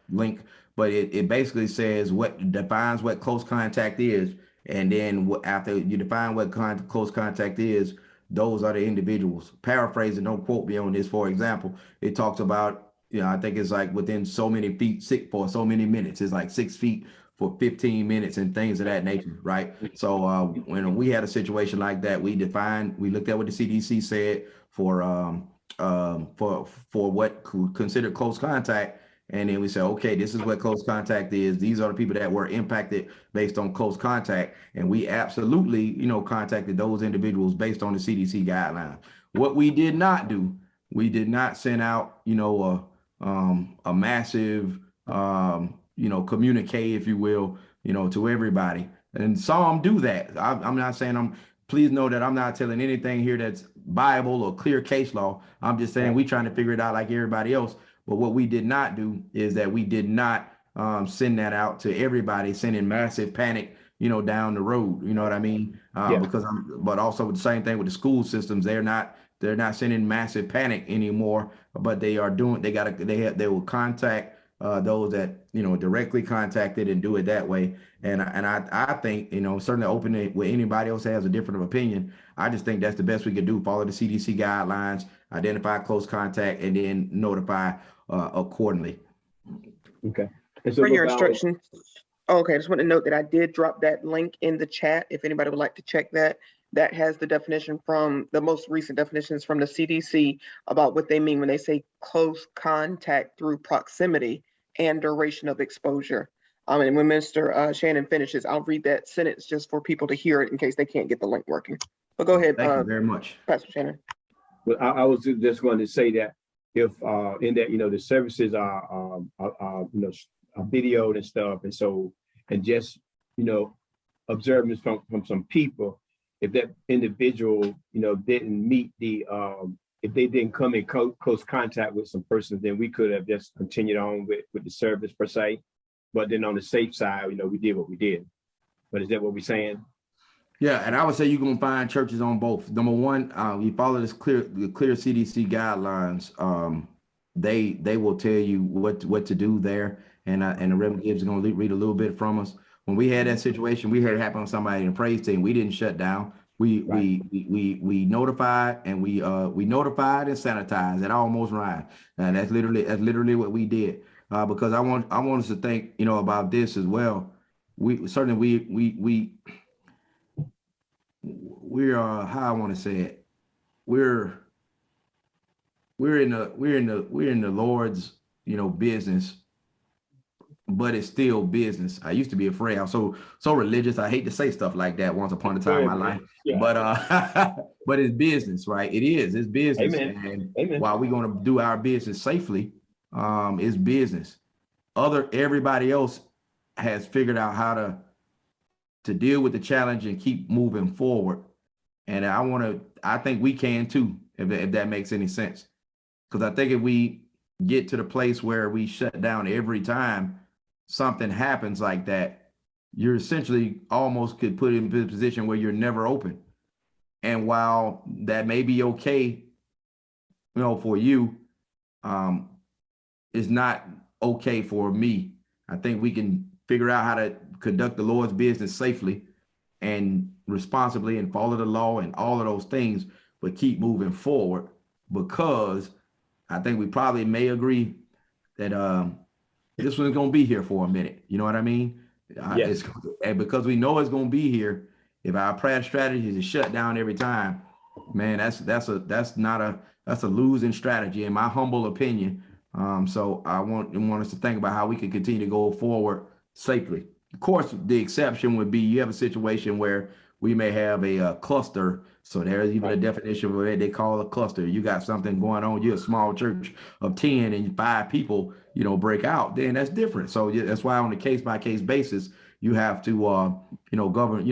link, but it basically says what defines what close contact is. And then after you define what close contact is, those are the individuals. Paraphrasing, don't quote me on this. For example, it talks about I think it's like within so many feet, for so many minutes. It's like 6 feet for 15 minutes and things of that nature, right? So when we had a situation like that, we looked at what the CDC said for what considered close contact. And then we said, okay, this is what close contact is. These are the people that were impacted based on close contact. And we absolutely, contacted those individuals based on the CDC guidelines. What we did not do, we did not send out, a massive, communique, if you will, to everybody. And some do that. I'm not saying please know that I'm not telling anything here that's Bible or clear case law. I'm just saying we trying to figure it out like everybody else. But what we did not do is that we did not send that out to everybody, sending massive panic, down the road. You know what I mean? But also the same thing with the school systems. They're not sending massive panic anymore, but they will contact those that directly contacted and do it that way. And I think certainly open it with anybody else has a different opinion. I just think that's the best we could do. Follow the CDC guidelines, identify close contact, and then notify accordingly. Okay. And so For your instructions. Okay, I just want to note that I did drop that link in the chat. If anybody would like to check that, that has the definition from the most recent definitions from the CDC about what they mean when they say close contact through proximity and duration of exposure. And when Mr. Shannon finishes, I'll read that sentence just for people to hear it in case they can't get the link working. But go ahead. Thank you very much, Pastor Shannon. Well, I was just going to say that if in that the services are videoed and stuff, and so just observance from some people, if that individual didn't meet the if they didn't come in close contact with some persons, then we could have just continued on with the service per se. But then on the safe side, we did what we did. But is that what we're saying? Yeah, and I would say you're gonna find churches on both. Number one, you follow the clear CDC guidelines. They will tell you what to do there, and the Reverend Gibbs is gonna read a little bit from us. When we had that situation, we had it happen on somebody in the praise team. We didn't shut down. We notified, and we notified and sanitized. That almost rhymed, and that's literally what we did. Because I want us to think about this as well. We certainly we're how I want to say it. We're in the Lord's business, but it's still business. I used to be afraid. I was so religious. I hate to say stuff like that once upon a time in my life. Yeah. But it's business, right? It's business. Amen. And while we're going to do our business safely, it's business. Everybody else has figured out how to deal with the challenge and keep moving forward. And I think we can too, if that makes any sense. Because I think if we get to the place where we shut down every time something happens like that, you're essentially almost could put in a position where you're never open. And while that may be okay, for you, it's not okay for me. I think we can figure out how to conduct the Lord's business safely and responsibly and follow the law and all of those things, but keep moving forward, because I think we probably may agree that this one's going to be here for a minute. You know what I mean? Yes. And because we know it's going to be here, if our prayer strategy is to shut down every time, man, that's a losing strategy in my humble opinion. So I want us to think about how we can continue to go forward safely. Of course, the exception would be you have a situation where we may have a cluster. So there's even a definition of what they call a cluster. You got something going on. You're a small church of 10 and 5 people, break out. Then that's different. So that's why on a case by case basis, you have to, govern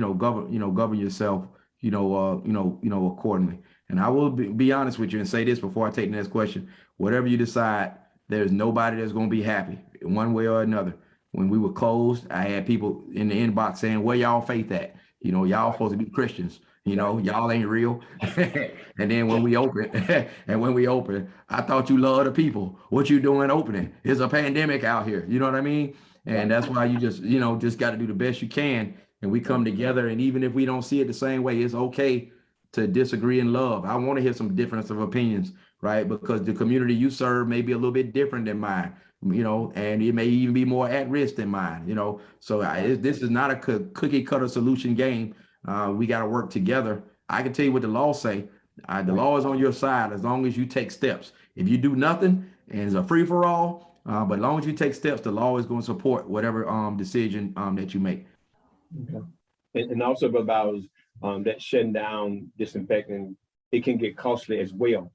yourself, accordingly. And I will be honest with you and say this before I take the next question. Whatever you decide, there's nobody that's going to be happy in one way or another. When we were closed, I had people in the inbox saying, "Where y'all faith at? Y'all supposed to be Christians. Y'all ain't real." And then when we open, I thought you love the people. What you doing opening? There's a pandemic out here. You know what I mean? And that's why you just got to do the best you can. And we come together. And even if we don't see it the same way, it's okay to disagree in love. I want to hear some difference of opinions, right? Because the community you serve may be a little bit different than mine, and it may even be more at risk than mine, So this is not a cookie cutter solution game. We got to work together. I can tell you what the law say. The law is on your side as long as you take steps. If you do nothing and it's a free for all, but as long as you take steps, the law is going to support whatever decision that you make. Okay. And also about that shutting down, disinfecting, it can get costly as well,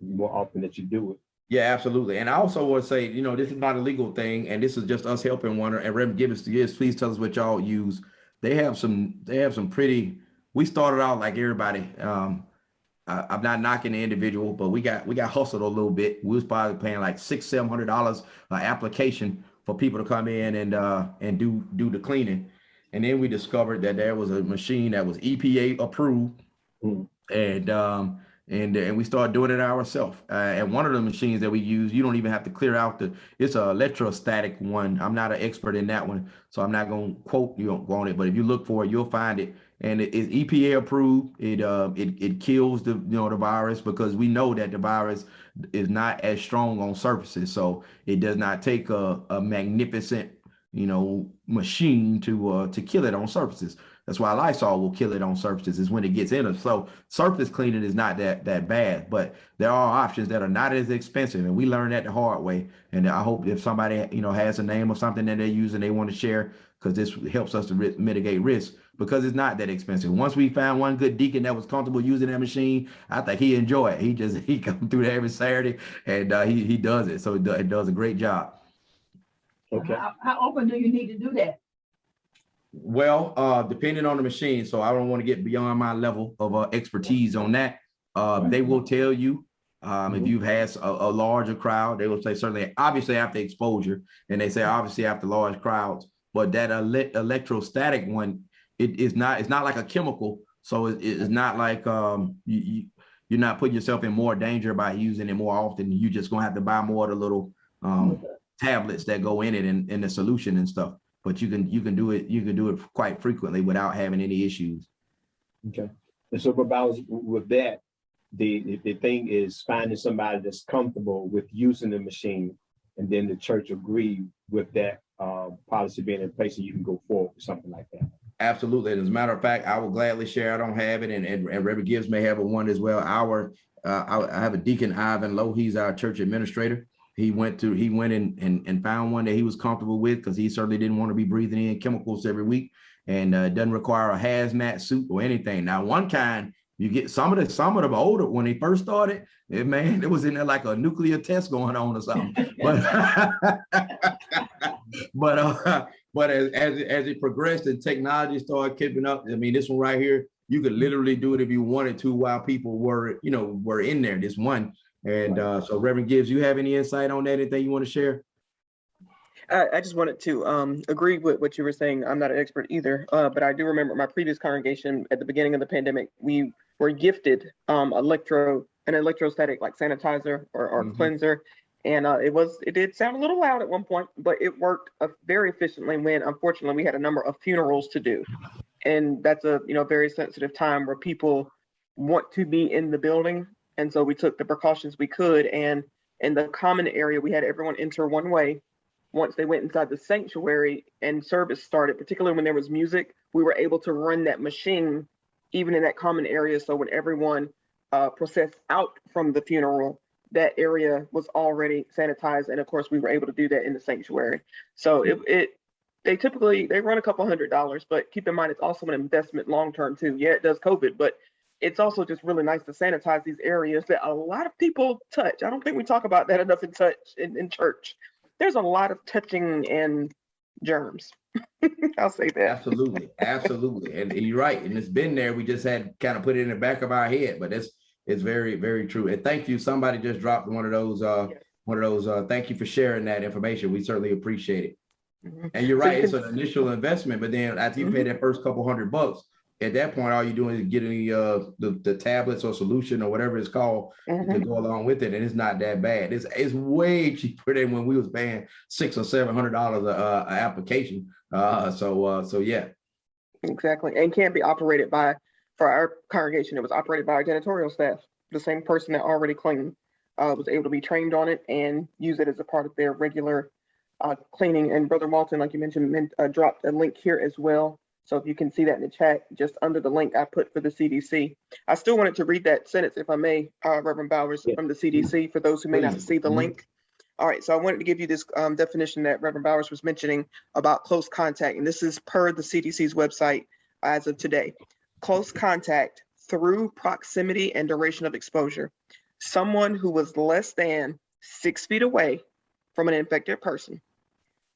more often that you do it. Yeah, absolutely. And I also want to say, this is not a legal thing, and this is just us helping one. And Reverend Gibbons, please tell us what y'all use. They have some pretty. We started out like everybody. I'm not knocking the individual, but we got hustled a little bit. We was probably paying like $600-700 an application for people to come in and do the cleaning. And then we discovered that there was a machine that was EPA approved, and we started doing it ourselves. And one of the machines that we use, you don't even have to clear out it's an electrostatic one. I'm not an expert in that one, so I'm not going to quote you on it. But if you look for it, you'll find it. And it is EPA approved. It kills the virus, because we know that the virus is not as strong on surfaces. So it does not take a magnificent machine to kill it on surfaces. That's why Lysol will kill it on surfaces, is when it gets in us. So surface cleaning is not that bad, but there are options that are not as expensive, and we learned that the hard way. And I hope if somebody has a name or something that they're using, they want to share, because this helps us to mitigate risk, because it's not that expensive. Once we found one good deacon that was comfortable using that machine, I think he enjoy it. He comes through there every Saturday, and he does it. So it does a great job. Okay. How often do you need to do that? Well, depending on the machine. So I don't want to get beyond my level of expertise on that. They will tell you if you've had a larger crowd. They will say certainly, obviously after exposure, and they say obviously after large crowds. But that electrostatic one, it's not like a chemical. So it's not like you're not putting yourself in more danger by using it more often. You just gonna have to buy more of the little tablets that go in it and in the solution and stuff. But you can do it. You can do it quite frequently without having any issues. Okay. And so about with that, the thing is finding somebody that's comfortable with using the machine, and then the church agree with that policy being in place, and you can go forward with something like that. Absolutely. And as a matter of fact, I will gladly share. I don't have it, and Reverend Gibbs may have one as well. I have a Deacon Ivan Lowe. He's our church administrator. He went and found one that he was comfortable with, because he certainly didn't want to be breathing in chemicals every week, and doesn't require a hazmat suit or anything. Now, one kind, you get some of them older when they first started, it was in there like a nuclear test going on or something. But as it progressed and technology started keeping up, I mean, this one right here, you could literally do it if you wanted to while people were in there. This one. And so Reverend Gibbs, you have any insight on that? Anything you want to share? I just wanted to agree with what you were saying. I'm not an expert either, but I do remember my previous congregation at the beginning of the pandemic, we were gifted an electrostatic like sanitizer or cleanser. And it did sound a little loud at one point, but it worked very efficiently when, unfortunately, we had a number of funerals to do. And that's a very sensitive time where people want to be in the building. And so we took the precautions we could. And in the common area, we had everyone enter one way. Once they went inside the sanctuary and service started, particularly when there was music, we were able to run that machine even in that common area. So when everyone processed out from the funeral, that area was already sanitized. And of course, we were able to do that in the sanctuary. So they typically run a couple $100, but keep in mind, it's also an investment long-term too. Yeah, it does COVID, but it's also just really nice to sanitize these areas that a lot of people touch. I don't think we talk about that enough in church. There's a lot of touching and germs. I'll say that. Absolutely. And you're right. And it's been there. We just had kind of put it in the back of our head, but it's very, very true. And thank you. Somebody just dropped one of those. Thank you for sharing that information. We certainly appreciate it. Mm-hmm. And you're right. It's an initial investment, but then after you pay that first couple $100, at that point, all you're doing is getting the tablets or solution or whatever it's called to go along with it, and it's not that bad. It's way cheaper than when we was paying $600 or $700 an application. So yeah, exactly, and can be operated by for our congregation, it was operated by our janitorial staff. The same person that already cleaned was able to be trained on it and use it as a part of their regular cleaning. And Brother Walton, like you mentioned, dropped a link here as well. So if you can see that in the chat, just under the link I put for the CDC. I still wanted to read that sentence, if I may, Reverend Bowers, from the CDC for those who may not see the link. All right, so I wanted to give you this definition that Reverend Bowers was mentioning about close contact, and this is per the CDC's website as of today. Close contact through proximity and duration of exposure. Someone who was less than 6 feet away from an infected person.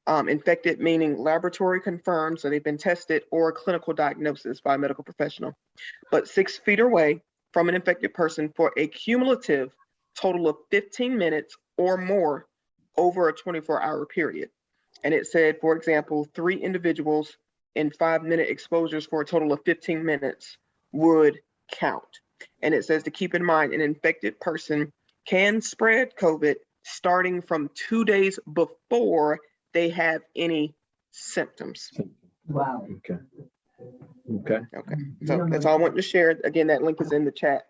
Infected meaning laboratory confirmed, so they've been tested, or clinical diagnosis by a medical professional. But 6 feet away from an infected person for a cumulative total of 15 minutes or more over a 24-hour period. And it said, for example, 3 individuals in 5-minute exposures for a total of 15 minutes would count. And it says to keep in mind, an infected person can spread COVID starting from 2 days before they have any symptoms. Wow. Okay. Okay. So that's all I wanted to share. Again, that link is in the chat.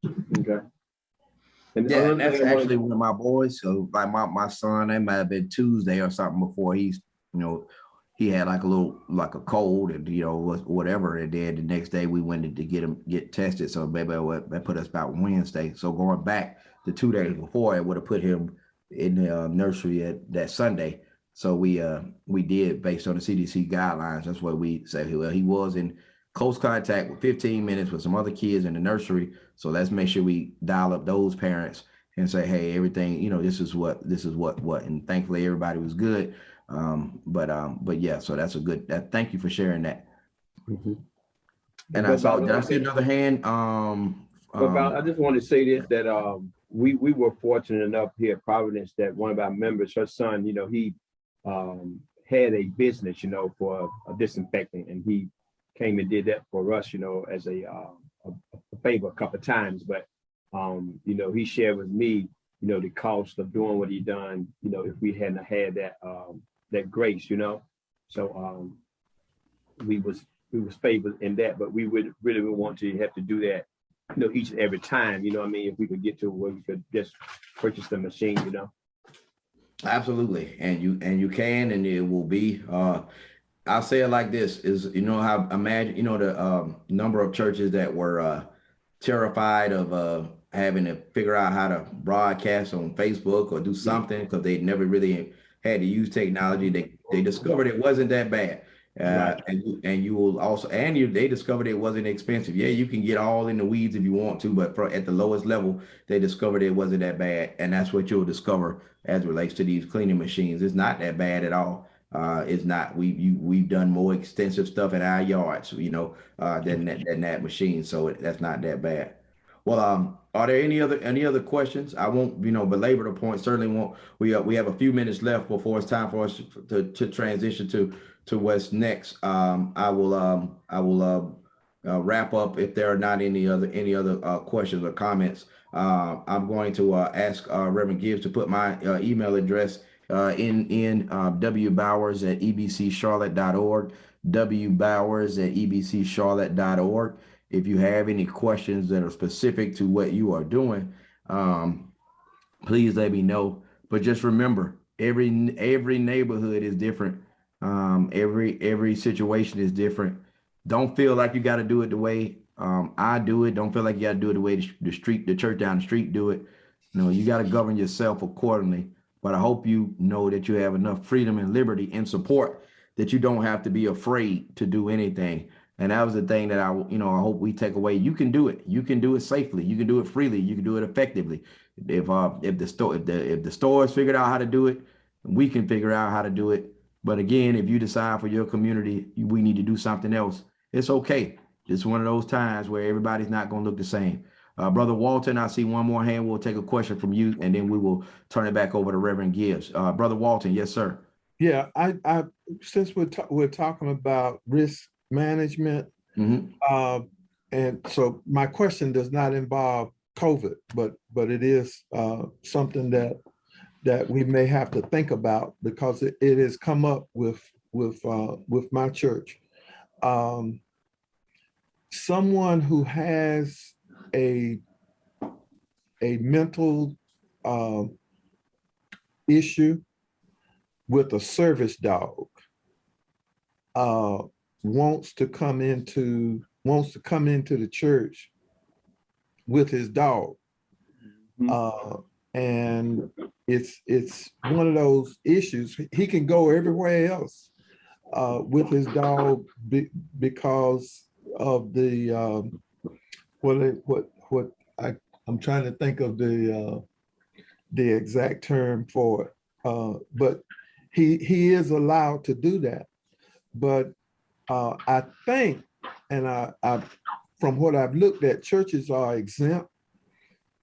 Okay. And yeah, and that's actually one of my boys. So like my son, that might have been Tuesday or something before he's, he had like a cold and, whatever. And then the next day we went to get tested. So maybe that put us about Wednesday. So going back the 2 days before, it would have put him in the nursery at that Sunday. So we did based on the CDC guidelines. That's what we say. Well, he was in close contact with 15 minutes with some other kids in the nursery. So let's make sure we dial up those parents and say, hey, everything, this is what, and thankfully everybody was good. But yeah, so that's a good, thank you for sharing that. Mm-hmm. And I saw, did I see another hand? I just want to say this, that we were fortunate enough here at Providence that one of our members, her son, he had a business, for a disinfectant, and he came and did that for us, as a favor a couple of times. But he shared with me, the cost of doing what he done, if we hadn't had that grace, So we was favored in that, but we would really want to have to do that, each and every time, if we could get to where we could just purchase the machine, Absolutely. And you can, and it will be, I'll say it like this is, how imagine, the number of churches that were terrified of having to figure out how to broadcast on Facebook or do something because they never really had to use technology. They discovered it wasn't that bad. Right. And you will also, they discovered it wasn't expensive. Yeah, you can get all in the weeds if you want to, but at the lowest level, they discovered it wasn't that bad. And that's what you'll discover as it relates to these cleaning machines. It's not that bad at all. It's not. We've done more extensive stuff in our yards, than that machine. So that's not that bad. Well, are there any other questions? I won't, belabor the point. Certainly won't. We have a few minutes left before it's time for us to transition to what's next. I will wrap up if there are not any other questions or comments. I'm going to ask Reverend Gibbs to put my email address in wbowers@ebccharlotte.org, wbowers@ebccharlotte.org. If you have any questions that are specific to what you are doing, please let me know. But just remember, every neighborhood is different. Every situation is different. Don't feel like you got to do it the way I do it. Don't feel like you got to do it the way the church down the street do it. You got to govern yourself accordingly. But I hope you know that you have enough freedom and liberty and support that you don't have to be afraid to do anything. And that was the thing that I hope we take away. You can do it. You can do it safely. You can do it freely. You can do it effectively. If the stores figured out how to do it, we can figure out how to do it. But again, if you decide for your community, we need to do something else, it's okay. It's one of those times where everybody's not going to look the same. Brother Walton, I see one more hand. We'll take a question from you, and then we will turn it back over to Reverend Gibbs. Brother Walton, yes, sir. Yeah, I since we're talking about risk management, and so my question does not involve COVID, but it is something that we may have to think about because it has come up with my church. someone who has a mental issue with a service dog wants to come into the church with his dog. And it's one of those issues. He can go everywhere else with his dog because of the I'm trying to think of the exact term for it. But he is allowed to do that. But I think, and I from what I've looked at, churches are exempt,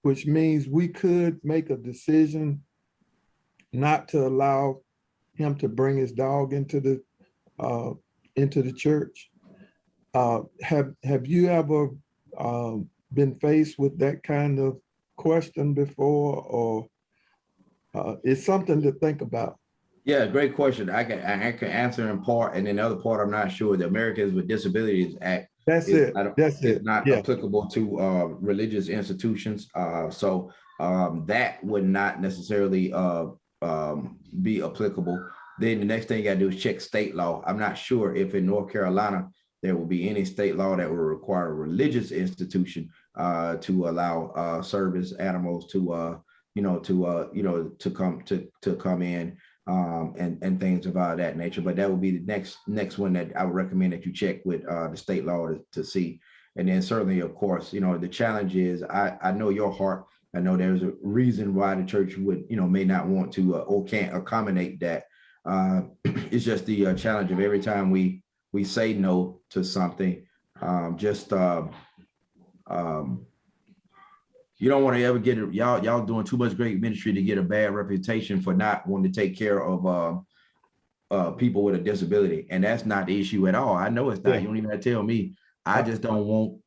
which means we could make a decision not to allow him to bring his dog into the church. Have you ever been faced with that kind of question before, or it's something to think about? Yeah, great question. I can answer in part, and then the other part I'm not sure. The Americans with Disabilities Act is not applicable to religious institutions. So that would not necessarily be applicable. Then the next thing you got to do is check state law. I'm not sure if in North Carolina there will be any state law that will require a religious institution to allow service animals to come in and things of that nature. But that would be the next one that I would recommend that you check with the state law to see. And then certainly, of course, the challenge is I know your heart. I know there's a reason why the church would may not want to or can't accommodate that. It's just the challenge of every time we say no to something, you don't want to ever get it. Y'all doing too much great ministry to get a bad reputation for not wanting to take care of people with a disability. And that's not the issue at all. I know it's not. You don't even have to tell me. I just don't want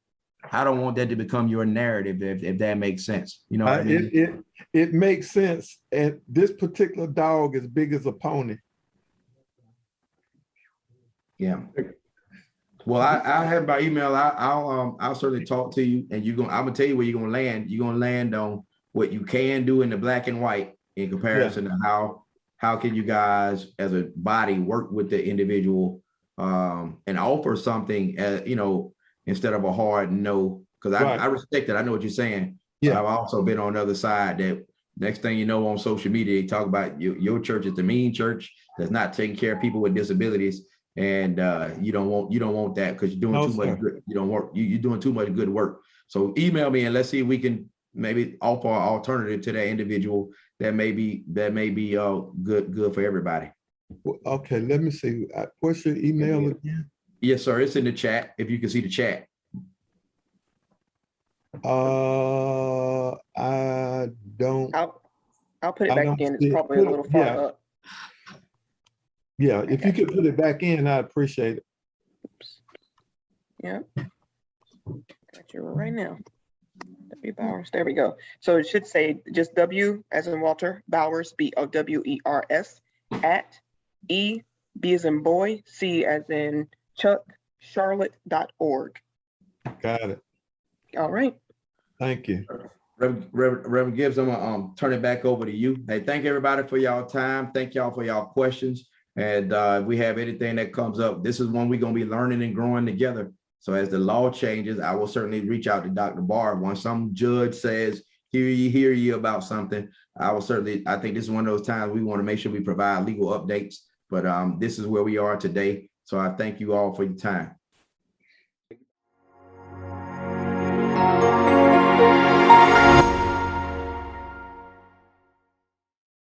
that to become your narrative, if that makes sense. You know what I mean? It makes sense. And this particular dog is big as a pony. Yeah. Well, I have my email. I'll certainly talk to you, and I'm gonna tell you where you're gonna land. You're gonna land on what you can do in the black and white in comparison to how can you guys as a body work with the individual and offer something instead of a hard no. Because I respect it. I know what you're saying. Yeah. But I've also been on the other side that next thing you know on social media, they talk about your church is the mean church that's not taking care of people with disabilities. And you don't want that because you're doing too much good. You're doing too much good work. So email me and let's see if we can maybe offer an alternative to that individual that may be good for everybody. Okay, let me see. What's your email again? Yes, sir. It's in the chat. If you can see the chat. I don't. I'll put it back in. It's probably a little far up. Yeah, if you could put it back in, I appreciate it. Oops. Yeah. Got you right now. W Bowers. There we go. So it should say just W as in Walter, Bowers, BOWERS, at E, B as in boy, C as in Chuck, Charlotte.org. Got it. All right. Thank you. Reverend Gibbs, I'm gonna turn it back over to you. Hey, thank everybody for y'all time. Thank y'all for y'all questions. And if we have anything that comes up, this is one we're going to be learning and growing together. So as the law changes, I will certainly reach out to Dr. Barr. Once some judge says, hear you about something, I think this is one of those times we want to make sure we provide legal updates. But this is where we are today. So I thank you all for your time.